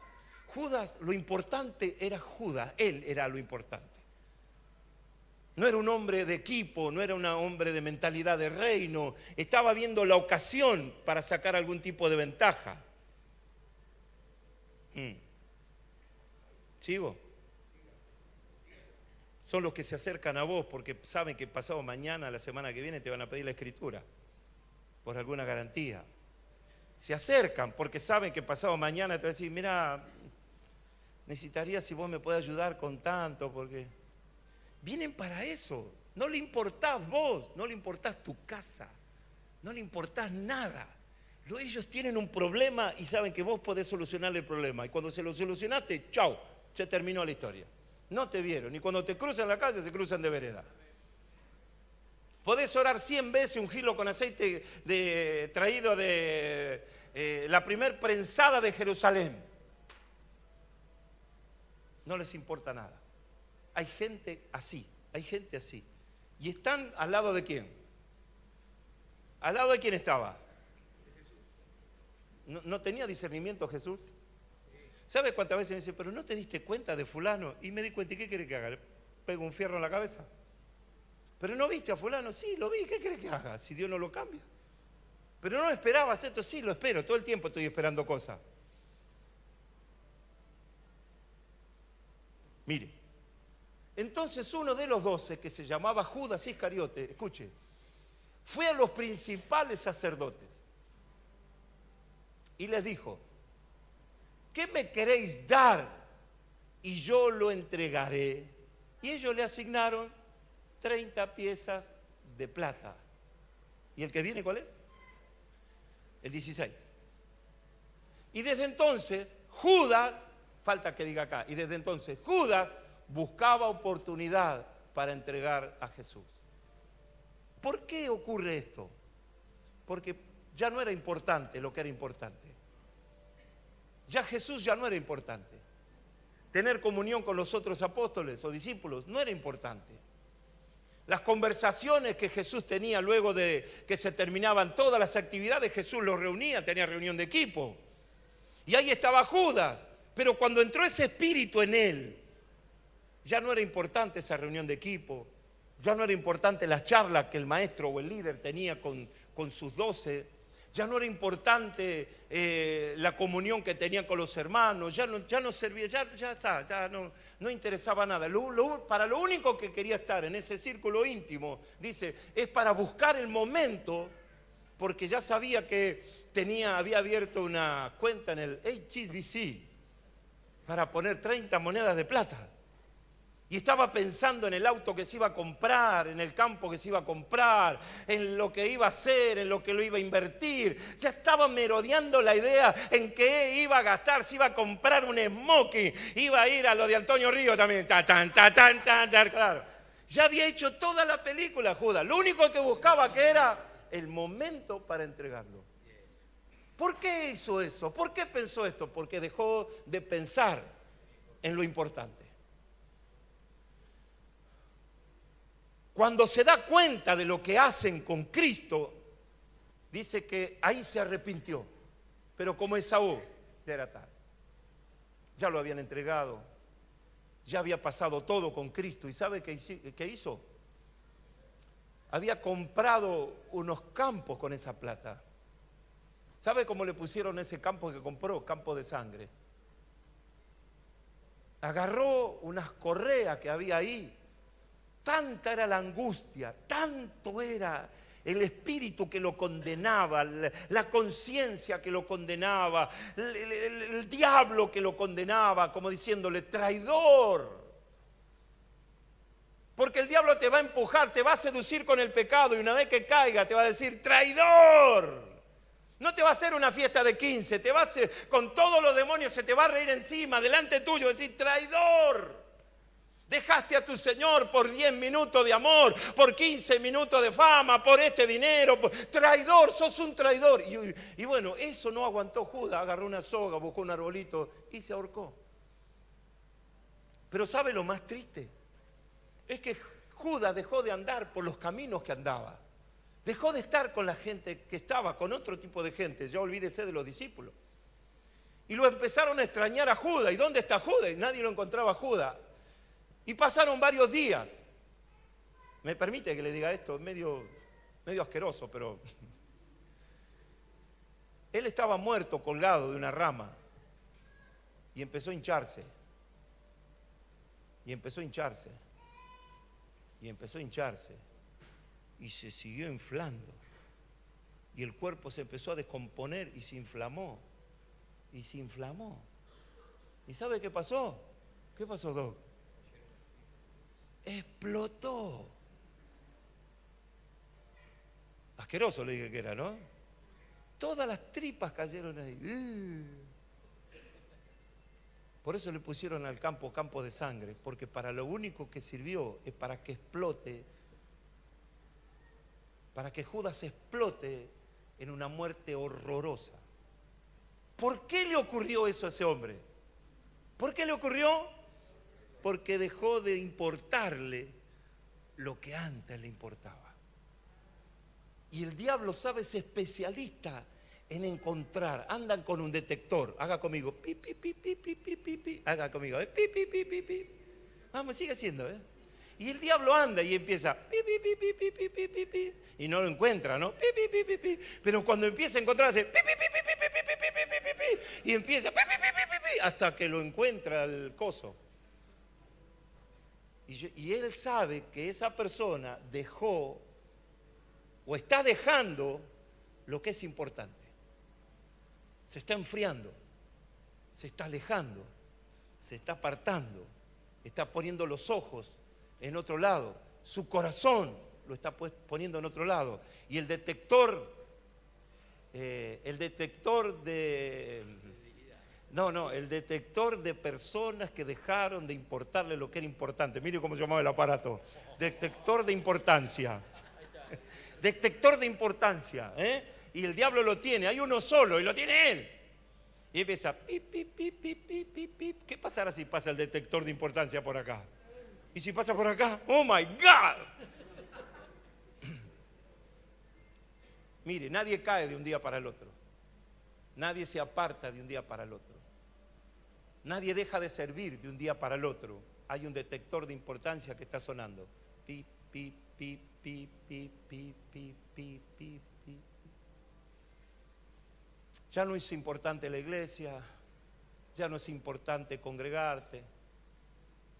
lo importante era Judas, él era lo importante. No era un hombre de equipo, no era un hombre de mentalidad de reino. Estaba viendo la ocasión para sacar algún tipo de ventaja. ¿Sigo? Son los que se acercan a vos porque saben que pasado mañana, la semana que viene, te van a pedir la escritura por alguna garantía. Se acercan porque saben que pasado mañana te van a decir, mira, necesitaría si vos me podés ayudar con tanto, porque vienen para eso. No le importás vos, no le importás tu casa, no le importás nada. Ellos tienen un problema y saben que vos podés solucionarle el problema. Y cuando se lo solucionaste, chau, se terminó la historia. No te vieron. Y cuando te cruzan la calle, se cruzan de vereda. Podés orar 100 veces un gilo con aceite traído de la primer prensada de Jerusalén. No les importa nada. Hay gente así, hay gente así. ¿Y están al lado de quién? ¿Al lado de quién estaba? ¿No tenía discernimiento Jesús? ¿Sabe cuántas veces me dice, pero no te diste cuenta de fulano? Y me di cuenta, ¿y qué quiere que haga? ¿Le pego un fierro en la cabeza? ¿Pero no viste a fulano? Sí, lo vi, ¿qué quiere que haga? Si Dios no lo cambia. Pero no esperabas esto, sí, lo espero, todo el tiempo estoy esperando cosas. Mire, entonces uno de los 12, que se llamaba Judas Iscariote, escuche, fue a los principales sacerdotes y les dijo, ¿qué me queréis dar? Y yo lo entregaré. Y ellos le asignaron 30 piezas de plata. ¿Y el que viene cuál es? El 16. Y desde entonces Judas, falta que diga acá, y desde entonces Judas buscaba oportunidad para entregar a Jesús. ¿Por qué ocurre esto? Porque ya no era importante lo que era importante. Ya Jesús ya no era importante. Tener comunión con los otros apóstoles o discípulos no era importante. Las conversaciones que Jesús tenía luego de que se terminaban todas las actividades, Jesús los reunía, tenía reunión de equipo. Y ahí estaba Judas. Pero cuando entró ese espíritu en él, ya no era importante esa reunión de equipo, ya no era importante la charla que el maestro o el líder tenía con sus 12, ya no era importante la comunión que tenían con los hermanos, ya no servía, ya está, ya no interesaba nada. Para lo único que quería estar en ese círculo íntimo, dice, es para buscar el momento, porque ya sabía que había abierto una cuenta en el HSBC para poner 30 monedas de plata. Y estaba pensando en el auto que se iba a comprar, en el campo que se iba a comprar, en lo que iba a hacer, en lo que lo iba a invertir. Ya estaba merodeando la idea en qué iba a gastar, si iba a comprar un smoking, iba a ir a lo de Antonio Río también. Claro. Ya había hecho toda la película Judas. Lo único que buscaba que era el momento para entregarlo. ¿Por qué hizo eso? ¿Por qué pensó esto? Porque dejó de pensar en lo importante. Cuando se da cuenta de lo que hacen con Cristo, dice que ahí se arrepintió. Pero como Esaú, ya era tarde. Ya lo habían entregado. Ya había pasado todo con Cristo. ¿Y sabe qué hizo? Había comprado unos campos con esa plata. ¿Sabe cómo le pusieron ese campo que compró? Campo de sangre. Agarró unas correas que había ahí. Tanta era la angustia, tanto era el espíritu que lo condenaba, la conciencia que lo condenaba, el diablo que lo condenaba, como diciéndole traidor. Porque el diablo te va a empujar, te va a seducir con el pecado y una vez que caiga te va a decir traidor. No te va a hacer una fiesta de 15, te va a hacer, con todos los demonios se te va a reír encima, delante tuyo, decir traidor. Dejaste a tu Señor por 10 minutos de amor, por 15 minutos de fama, por este dinero. Traidor, sos un traidor. Y bueno, eso no aguantó Judas. Agarró una soga, buscó un arbolito y se ahorcó. Pero ¿sabe lo más triste? Es que Judas dejó de andar por los caminos que andaba. Dejó de estar con la gente que estaba, con otro tipo de gente. Ya olvídese de los discípulos. Y lo empezaron a extrañar a Judas. ¿Y dónde está Judas? Y nadie lo encontraba a Judas. Y pasaron varios días. Me permite que le diga esto, medio asqueroso, pero él estaba muerto, colgado de una rama, y empezó a hincharse. Y empezó a hincharse. Y empezó a hincharse. Y se siguió inflando. Y el cuerpo se empezó a descomponer y se inflamó. Y se inflamó. ¿Y sabe qué pasó? ¿Qué pasó, Doc? Explotó. Asqueroso le dije que era, ¿no? Todas las tripas cayeron ahí. Por eso le pusieron al campo campo de sangre, porque para lo único que sirvió es para que explote, para que Judas explote en una muerte horrorosa. ¿Por qué le ocurrió eso a ese hombre? ¿Por qué le ocurrió? Porque dejó de importarle lo que antes le importaba. Y el diablo, sabe, es especialista en encontrar. Andan con un detector. Haga conmigo. Pi, pi, pi, pi, pi, pi, pi, pi. Haga conmigo. Pi, pi, pi, pi, pi. Vamos, sigue haciendo. Y el diablo anda y empieza. Pi, pi, pi, pi, pi, pi, pi, pi, pi. Y no lo encuentra, ¿no? Pi, pi, pi, pi, pi. Pero cuando empieza a encontrar, hace. Pi, pi, pi, pi, pi, pi, pi, pi, pi, pi, pi. Y empieza. Pi, pi, pi, pi, pi, pi, hasta que lo encuentra el coso. Y él sabe que esa persona dejó o está dejando lo que es importante. Se está enfriando, se está alejando, se está apartando, está poniendo los ojos en otro lado, su corazón lo está poniendo en otro lado. Y el detector de personas que dejaron de importarle lo que era importante. Mire cómo se llamaba el aparato. Detector de importancia. Detector de importancia. Y el diablo lo tiene. Hay uno solo y lo tiene él. Y empieza. Pip, pip, pip, pip, pip, pip, pip. ¿Qué pasará si pasa el detector de importancia por acá? ¿Y si pasa por acá? ¡Oh, my God! Mire, nadie cae de un día para el otro. Nadie se aparta de un día para el otro. Nadie deja de servir de un día para el otro. Hay un detector de importancia que está sonando. Pi, pi, pi, pi, pi, pi, pi, pi, pi, pi. Ya no es importante la iglesia, ya no es importante congregarte,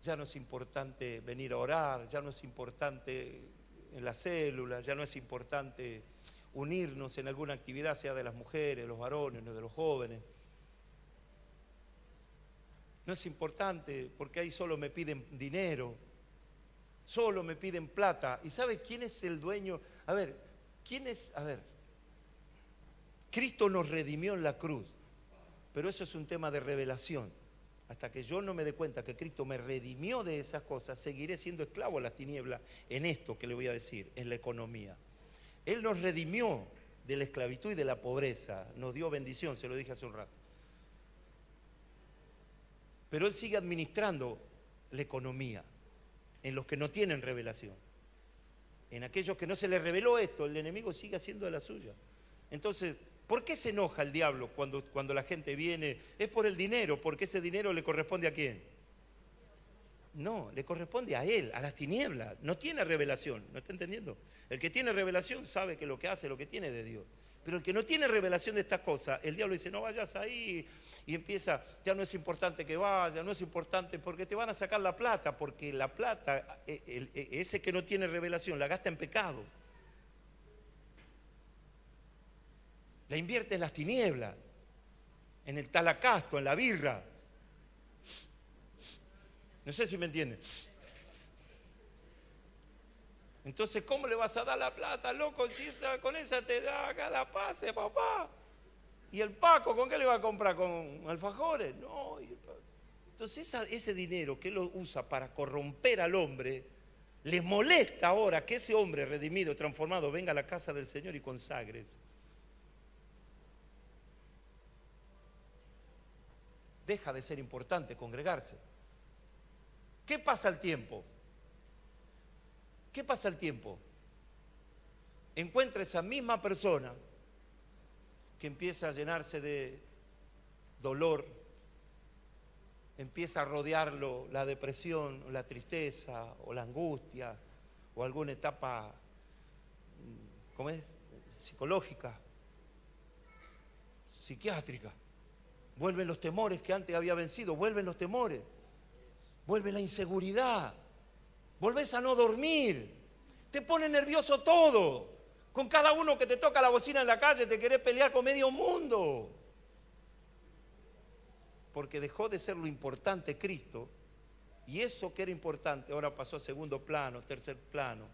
ya no es importante venir a orar, ya no es importante en la célula, ya no es importante unirnos en alguna actividad, sea de las mujeres, los varones, de los jóvenes. No es importante porque ahí solo me piden dinero, solo me piden plata. ¿Y sabe quién es el dueño? A ver, ¿quién es? A ver, Cristo nos redimió en la cruz, pero eso es un tema de revelación. hasta que yo no me dé cuenta que Cristo me redimió de esas cosas, seguiré siendo esclavo de las tinieblas en esto que le voy a decir, en la economía. Él nos redimió de la esclavitud y de la pobreza, nos dio bendición, se lo dije hace un rato. Pero Él sigue administrando la economía en los que no tienen revelación. En aquellos que no se les reveló esto, el enemigo sigue haciendo de la suya. Entonces, ¿por qué se enoja el diablo cuando la gente viene? Es por el dinero, porque ese dinero le corresponde ¿a quién? No, le corresponde a él, a las tinieblas. No tiene revelación, ¿no está entendiendo? El que tiene revelación sabe que lo que hace, lo que tiene de Dios. Pero el que no tiene revelación de estas cosas, el diablo dice, no vayas ahí. Y empieza, ya no es importante que vaya, no es importante porque te van a sacar la plata, porque la plata, ese que no tiene revelación, la gasta en pecado. La invierte en las tinieblas, en el talacasto, en la birra. No sé si me entienden. Entonces, ¿cómo le vas a dar la plata, loco? Si con esa te da cada pase, papá. ¿Y el Paco con qué le va a comprar? ¿Con alfajores? No. Entonces, ese dinero que él lo usa para corromper al hombre, les molesta ahora que ese hombre redimido, transformado, venga a la casa del Señor y consagre. Deja de ser importante congregarse. ¿Qué pasa al tiempo? ¿Qué pasa al tiempo? Encuentra esa misma persona que empieza a llenarse de dolor, empieza a rodearlo la depresión, la tristeza o la angustia o alguna etapa, ¿cómo es? Psicológica, psiquiátrica. Vuelven los temores que antes había vencido, vuelven los temores, vuelve la inseguridad, volvés a no dormir, te pone nervioso todo. Con cada uno que te toca la bocina en la calle te querés pelear con medio mundo. Porque dejó de ser lo importante Cristo, y eso que era importante ahora pasó a segundo plano, tercer plano.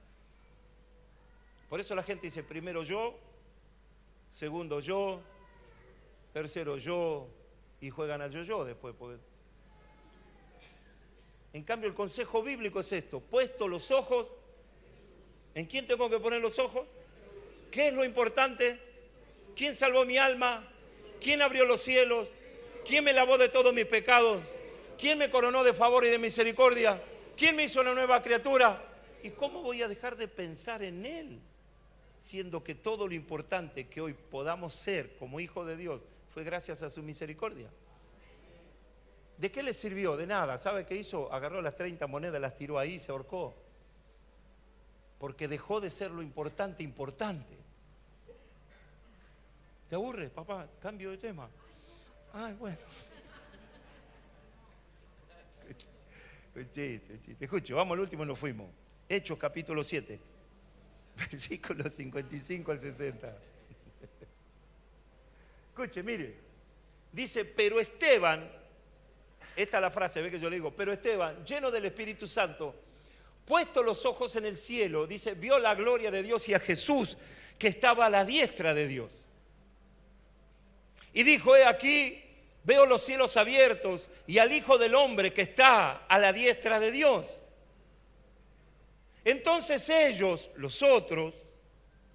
Por eso la gente dice, primero yo, segundo yo, tercero yo, y juegan al yo después. Porque... En cambio el consejo bíblico es esto, puesto los ojos, ¿en quién tengo que poner los ojos? ¿Qué es lo importante? ¿Quién salvó mi alma? ¿Quién abrió los cielos? ¿Quién me lavó de todos mis pecados? ¿Quién me coronó de favor y de misericordia? ¿Quién me hizo una nueva criatura? ¿Y cómo voy a dejar de pensar en Él? Siendo que todo lo importante que hoy podamos ser como hijos de Dios fue gracias a su misericordia. ¿De qué le sirvió? De nada. ¿Sabe qué hizo? Agarró las 30 monedas, las tiró ahí y se ahorcó. Porque dejó de ser lo importante. ¿Te aburre, papá? Cambio de tema. Ay, bueno. Un chiste. Escuche, vamos al último y nos fuimos. Hechos capítulo 7, versículos 55 al 60. Escuche, mire. Dice, pero Esteban, esta es la frase, ve que yo le digo, pero Esteban, lleno del Espíritu Santo, puesto los ojos en el cielo, dice, vio la gloria de Dios y a Jesús que estaba a la diestra de Dios. Y dijo, he aquí, veo los cielos abiertos y al Hijo del Hombre que está a la diestra de Dios. Entonces ellos, los otros,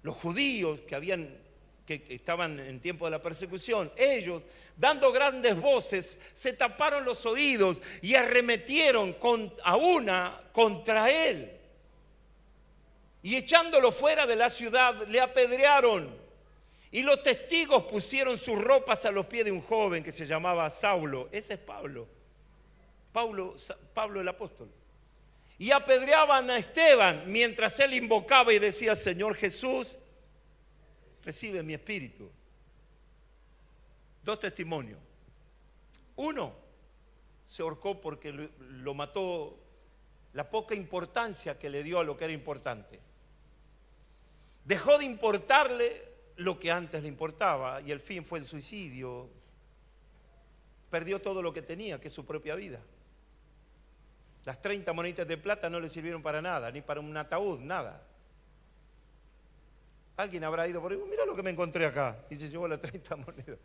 los judíos que estaban en tiempo de la persecución, ellos, dando grandes voces, se taparon los oídos y arremetieron a una contra él. Y echándolo fuera de la ciudad, le apedrearon. Y los testigos pusieron sus ropas a los pies de un joven que se llamaba Saulo. Ese es Pablo. Pablo el apóstol. Y apedreaban a Esteban mientras él invocaba y decía, Señor Jesús, recibe mi espíritu. Dos testimonios. Uno, se ahorcó porque lo mató la poca importancia que le dio a lo que era importante. Dejó de importarle lo que antes le importaba y el fin fue el suicidio. Perdió todo lo que tenía, que es su propia vida. Las 30 moneditas de plata no le sirvieron para nada, ni para un ataúd, nada. Alguien habrá ido por ahí, mira lo que me encontré acá, y se llevó las 30 monedas.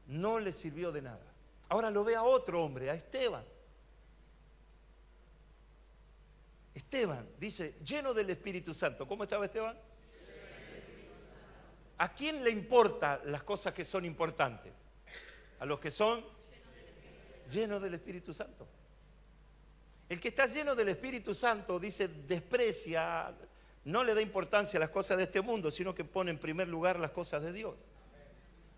No le sirvió de nada. Ahora lo ve a otro hombre, a Esteban. Esteban, dice, lleno del Espíritu Santo. ¿Cómo estaba Esteban? ¿A quién le importan las cosas que son importantes? A los que son llenos del Espíritu Santo. El que está lleno del Espíritu Santo, dice, desprecia, no le da importancia a las cosas de este mundo, sino que pone en primer lugar las cosas de Dios.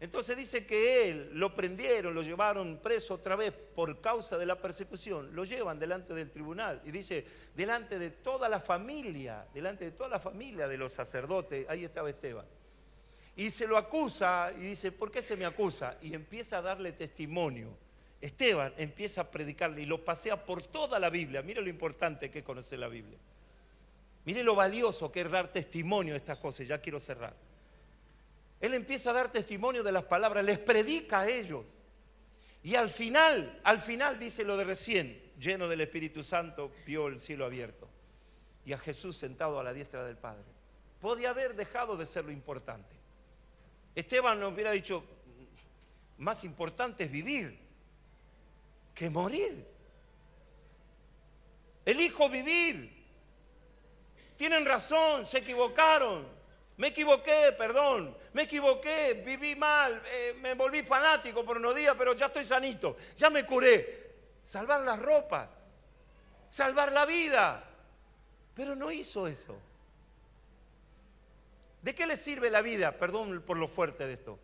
Entonces dice que él lo prendieron, lo llevaron preso otra vez por causa de la persecución. Lo llevan delante del tribunal y dice, delante de toda la familia de los sacerdotes, ahí estaba Esteban. Y se lo acusa y dice, ¿por qué se me acusa? Y empieza a darle testimonio. Esteban empieza a predicarle y lo pasea por toda la Biblia. Mire lo importante que es conocer la Biblia. Mire lo valioso que es dar testimonio de estas cosas. Ya quiero cerrar. Él empieza a dar testimonio de las palabras, les predica a ellos. Y al final dice lo de recién, lleno del Espíritu Santo, vio el cielo abierto. Y a Jesús sentado a la diestra del Padre. Podía haber dejado de ser lo importante. Esteban nos hubiera dicho, más importante es vivir que morir. Elijo vivir. Tienen razón, se equivocaron. Me equivoqué, perdón, me equivoqué, viví mal, me volví fanático por unos días, pero ya estoy sanito, ya me curé. Salvar las ropas, salvar la vida, pero no hizo eso. ¿De qué le sirve la vida? Perdón por lo fuerte de esto.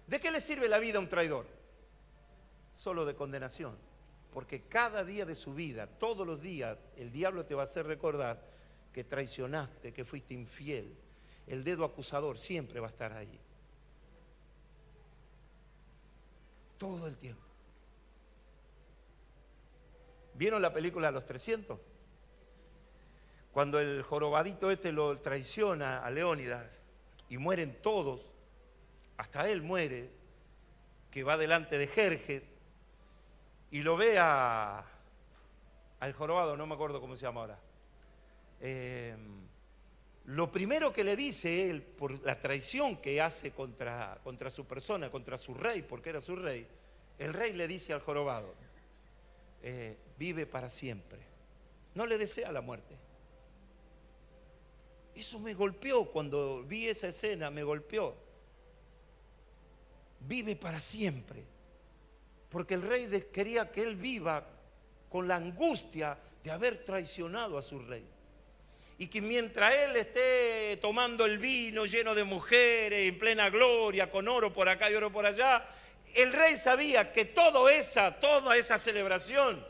¿De qué le sirve la vida a un traidor? Solo de condenación, porque cada día de su vida, todos los días, el diablo te va a hacer recordar que traicionaste, que fuiste infiel. El dedo acusador siempre va a estar ahí. Todo el tiempo. ¿Vieron la película Los 300? Cuando el jorobadito este lo traiciona a Leónidas y mueren todos, hasta él muere, que va delante de Jerjes y lo ve al jorobado, no me acuerdo cómo se llama ahora. Lo primero que le dice él, por la traición que hace contra su persona, contra su rey, porque era su rey, el rey le dice al jorobado, vive para siempre. No le desea la muerte. Eso me golpeó cuando vi esa escena, me golpeó. Vive para siempre. Porque el rey quería que él viva con la angustia de haber traicionado a su rey. Y que mientras él esté tomando el vino lleno de mujeres, en plena gloria, con oro por acá y oro por allá, el rey sabía que toda esa celebración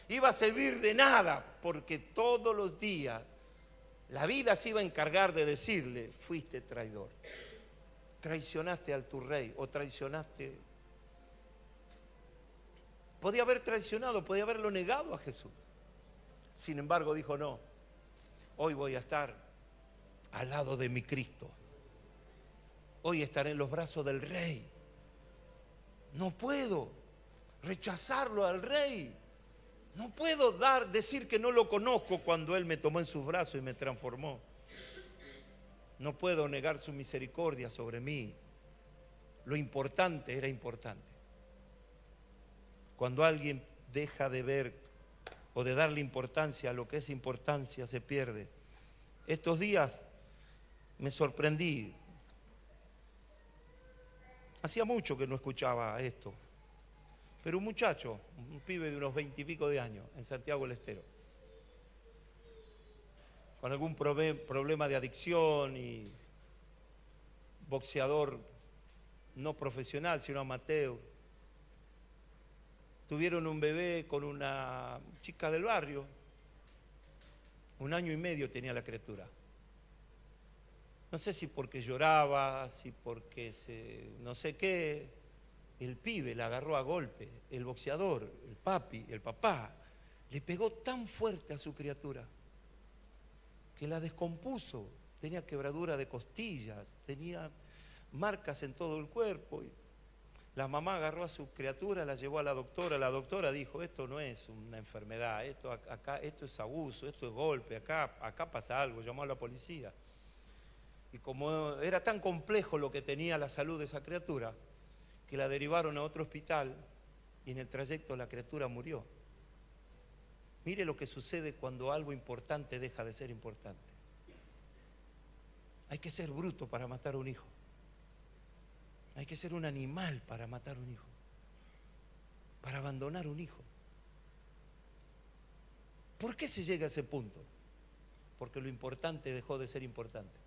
iba a servir de nada, porque todos los días la vida se iba a encargar de decirle, fuiste traidor, traicionaste a tu rey o traicionaste. Podía haber traicionado, podía haberlo negado a Jesús. Sin embargo dijo no. Hoy voy a estar al lado de mi Cristo. Hoy estaré en los brazos del Rey. No puedo rechazarlo al Rey. No puedo decir que no lo conozco cuando Él me tomó en sus brazos y me transformó. No puedo negar su misericordia sobre mí. Lo importante era importante. Cuando alguien deja de ver o de darle importancia a lo que es importancia, se pierde. Estos días me sorprendí. Hacía mucho que no escuchaba esto. Pero un muchacho, un pibe de unos 20 y pico de años, en Santiago del Estero, con algún problema de adicción y boxeador no profesional, sino amateur. Tuvieron un bebé con una chica del barrio. 1 año y medio tenía la criatura. No sé si porque lloraba, si porque no sé qué. El pibe la agarró a golpe. El boxeador, el papi, el papá, le pegó tan fuerte a su criatura que la descompuso. Tenía quebradura de costillas, tenía marcas en todo el cuerpo. La mamá agarró a su criatura, la llevó a la doctora dijo, esto no es una enfermedad, esto es abuso, esto es golpe, acá pasa algo, llamó a la policía. Y como era tan complejo lo que tenía la salud de esa criatura, que la derivaron a otro hospital y en el trayecto la criatura murió. Mire lo que sucede cuando algo importante deja de ser importante. Hay que ser bruto para matar a un hijo. Hay que ser un animal para matar un hijo, para abandonar un hijo. ¿Por qué se llega a ese punto? Porque lo importante dejó de ser importante.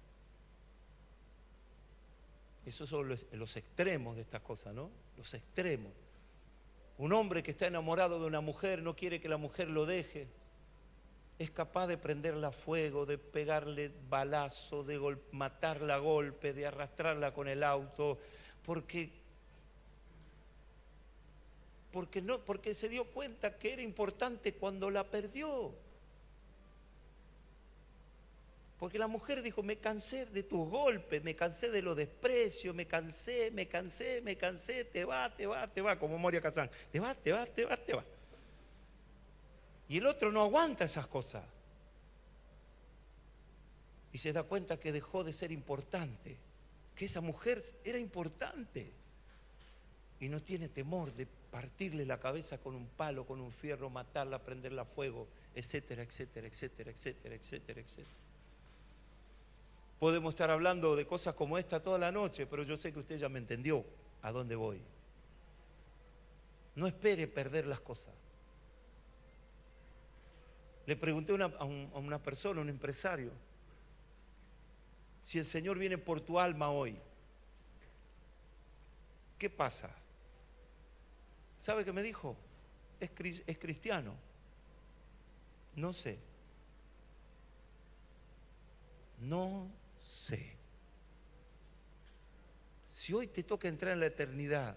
Esos son los extremos de estas cosas, ¿no? Los extremos. Un hombre que está enamorado de una mujer no quiere que la mujer lo deje. Es capaz de prenderla a fuego, de pegarle balazo, de matarla a golpe, de arrastrarla con el auto, porque se dio cuenta que era importante cuando la perdió. Porque la mujer dijo, me cansé de tus golpes, me cansé de los desprecios, me cansé, te va, como Moria Kazan, te va. Y el otro no aguanta esas cosas. Y se da cuenta que dejó de ser importante, que esa mujer era importante. Y no tiene temor de partirle la cabeza con un palo, con un fierro, matarla, prenderla a fuego, etcétera, etcétera, etcétera, etcétera, etcétera, etcétera. Podemos estar hablando de cosas como esta toda la noche, pero yo sé que usted ya me entendió a dónde voy. No espere perder las cosas. Le pregunté a una persona, un empresario, si el Señor viene por tu alma hoy, ¿qué pasa? ¿Sabe qué me dijo? Es cristiano. No sé. No sé. Si hoy te toca entrar en la eternidad,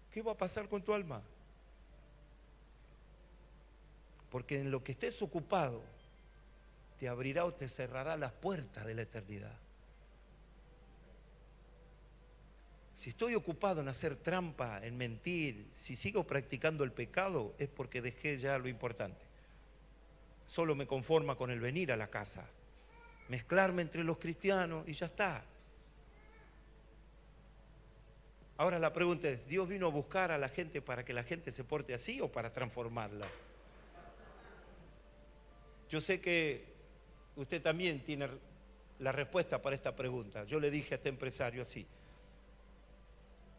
¿qué va a pasar con tu alma? Porque en lo que estés ocupado, te abrirá o te cerrará las puertas de la eternidad. Si estoy ocupado en hacer trampa, en mentir, si sigo practicando el pecado, es porque dejé ya lo importante. Solo me conforma con el venir a la casa, mezclarme entre los cristianos y ya está. Ahora la pregunta es, ¿Dios vino a buscar a la gente para que la gente se porte así o para transformarla? Yo sé que usted también tiene la respuesta para esta pregunta. Yo le dije a este empresario así: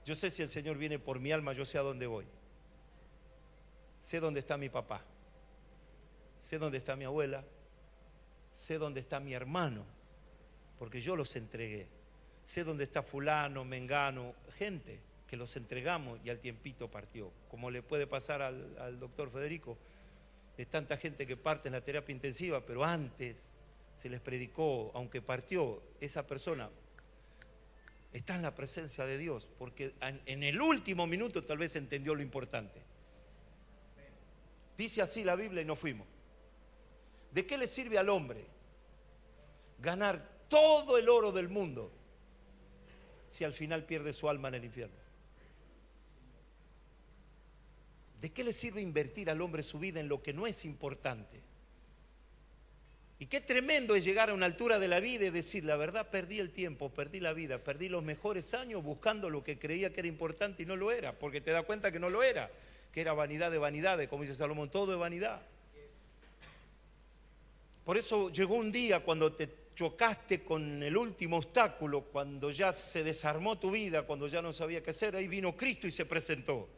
yo sé si el Señor viene por mi alma, yo sé a dónde voy. Sé dónde está mi papá. Sé dónde está mi abuela. Sé dónde está mi hermano, porque yo los entregué. Sé dónde está fulano, mengano, gente que los entregamos y al tiempito partió. Como le puede pasar al doctor Federico, de tanta gente que parte en la terapia intensiva, pero antes se les predicó, aunque partió, esa persona está en la presencia de Dios, porque en el último minuto tal vez entendió lo importante. Dice así la Biblia y nos fuimos. ¿De qué le sirve al hombre ganar todo el oro del mundo si al final pierde su alma en el infierno? ¿De qué le sirve invertir al hombre su vida en lo que no es importante? Y qué tremendo es llegar a una altura de la vida y decir, la verdad, perdí el tiempo, perdí la vida, perdí los mejores años buscando lo que creía que era importante y no lo era, porque te das cuenta que no lo era, que era vanidad de vanidades, como dice Salomón, todo es vanidad. Por eso llegó un día cuando te chocaste con el último obstáculo, cuando ya se desarmó tu vida, cuando ya no sabía qué hacer, ahí vino Cristo y se presentó.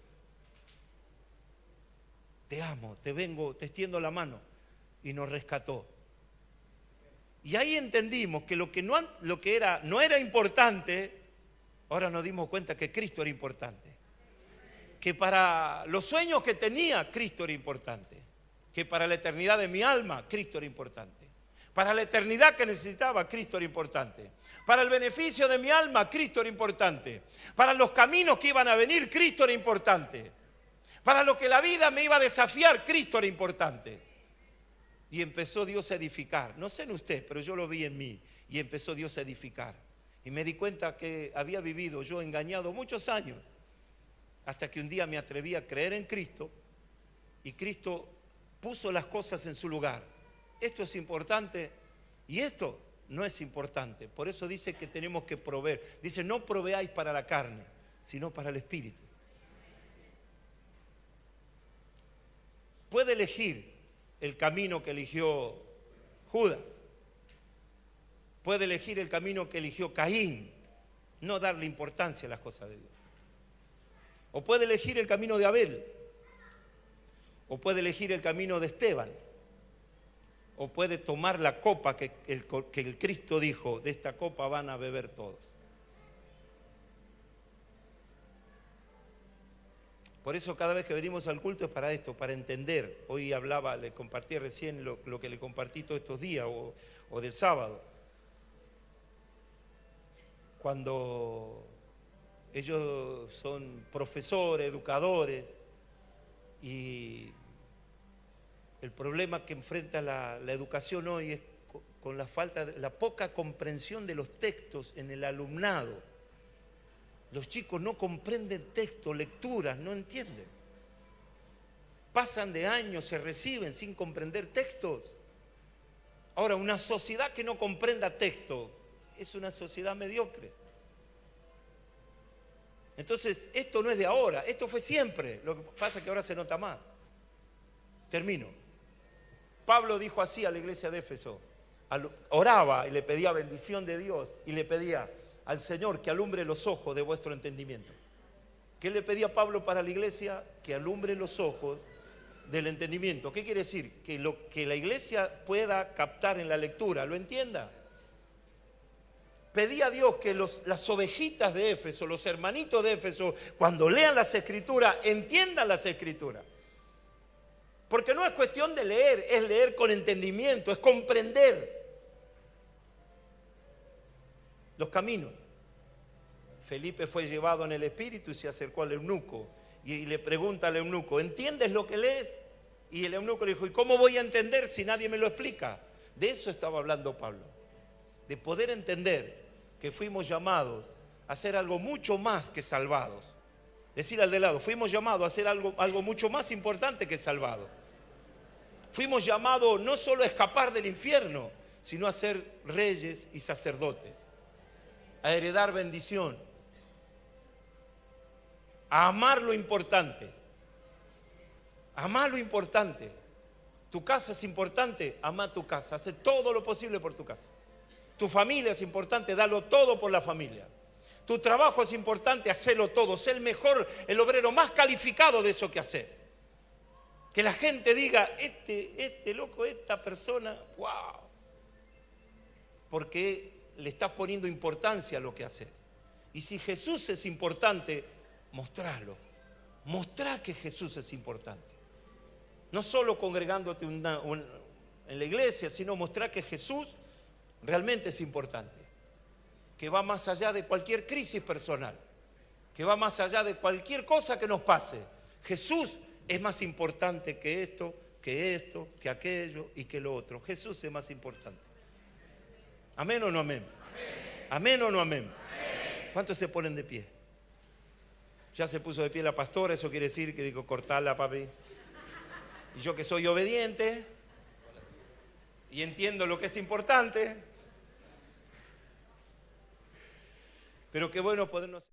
Te amo, te vengo, te extiendo la mano, y nos rescató. Y ahí entendimos que lo que no era importante, ahora nos dimos cuenta que Cristo era importante. Que para los sueños que tenía, Cristo era importante. Que para la eternidad de mi alma, Cristo era importante. Para la eternidad que necesitaba, Cristo era importante. Para el beneficio de mi alma, Cristo era importante. Para los caminos que iban a venir, Cristo era importante. Para lo que la vida me iba a desafiar, Cristo era importante. Y empezó Dios a edificar. No sé en usted, pero yo lo vi en mí. Y empezó Dios a edificar. Y me di cuenta que había vivido yo engañado muchos años. Hasta que un día me atreví a creer en Cristo. Y Cristo puso las cosas en su lugar. Esto es importante y esto no es importante. Por eso dice que tenemos que proveer. Dice, no proveáis para la carne, sino para el espíritu. Puede elegir el camino que eligió Judas. Puede elegir el camino que eligió Caín, no darle importancia a las cosas de Dios. O puede elegir el camino de Abel. O puede elegir el camino de Esteban. O puede tomar la copa que el Cristo dijo, de esta copa van a beber todos. Por eso cada vez que venimos al culto es para esto, para entender. Hoy hablaba, le compartí recién lo que le compartí todos estos días o del sábado. Cuando ellos son profesores, educadores, y el problema que enfrenta la educación hoy es con la poca comprensión de los textos en el alumnado. Los chicos no comprenden textos, lecturas, no entienden. Pasan de años, se reciben sin comprender textos. Ahora, una sociedad que no comprenda texto es una sociedad mediocre. Entonces, esto no es de ahora, esto fue siempre. Lo que pasa es que ahora se nota más. Termino. Pablo dijo así a la iglesia de Éfeso. Oraba y le pedía bendición de Dios y le pedía al Señor que alumbre los ojos de vuestro entendimiento. ¿Qué le pedía Pablo para la iglesia? Que alumbre los ojos del entendimiento. ¿Qué quiere decir? Que lo que la iglesia pueda captar en la lectura, lo entienda. Pedí a Dios que las ovejitas de Éfeso, los hermanitos de Éfeso, cuando lean las Escrituras, entiendan las Escrituras. Porque no es cuestión de leer, es leer con entendimiento, es comprender los caminos. Felipe fue llevado en el espíritu y se acercó al eunuco y le pregunta al eunuco, ¿entiendes lo que lees? Y el eunuco le dijo, ¿y cómo voy a entender si nadie me lo explica? De eso estaba hablando Pablo, de poder entender que fuimos llamados a hacer algo mucho más que salvados. Decir al de lado, fuimos llamados a hacer algo mucho más importante que salvados. Fuimos llamados no solo a escapar del infierno, sino a ser reyes y sacerdotes, a heredar bendición, a amar lo importante. Amar lo importante. Tu casa es importante, ama tu casa, hace todo lo posible por tu casa. Tu familia es importante, dalo todo por la familia. Tu trabajo es importante, hacelo todo, sé el mejor, el obrero más calificado de eso que haces. Que la gente diga, este loco, esta persona, wow. Porque le estás poniendo importancia a lo que haces. Y si Jesús es importante, mostralo. Mostrá que Jesús es importante. No solo congregándote en la iglesia, sino mostrar que Jesús realmente es importante. Que va más allá de cualquier crisis personal. Que va más allá de cualquier cosa que nos pase. Jesús es más importante que esto, que aquello y que lo otro. Jesús es más importante. ¿Amén o no amén? ¿Amén o no amén? ¿Cuántos se ponen de pie? Ya se puso de pie la pastora, eso quiere decir que digo, cortala, papi. Y yo que soy obediente y entiendo lo que es importante, pero qué bueno podernos...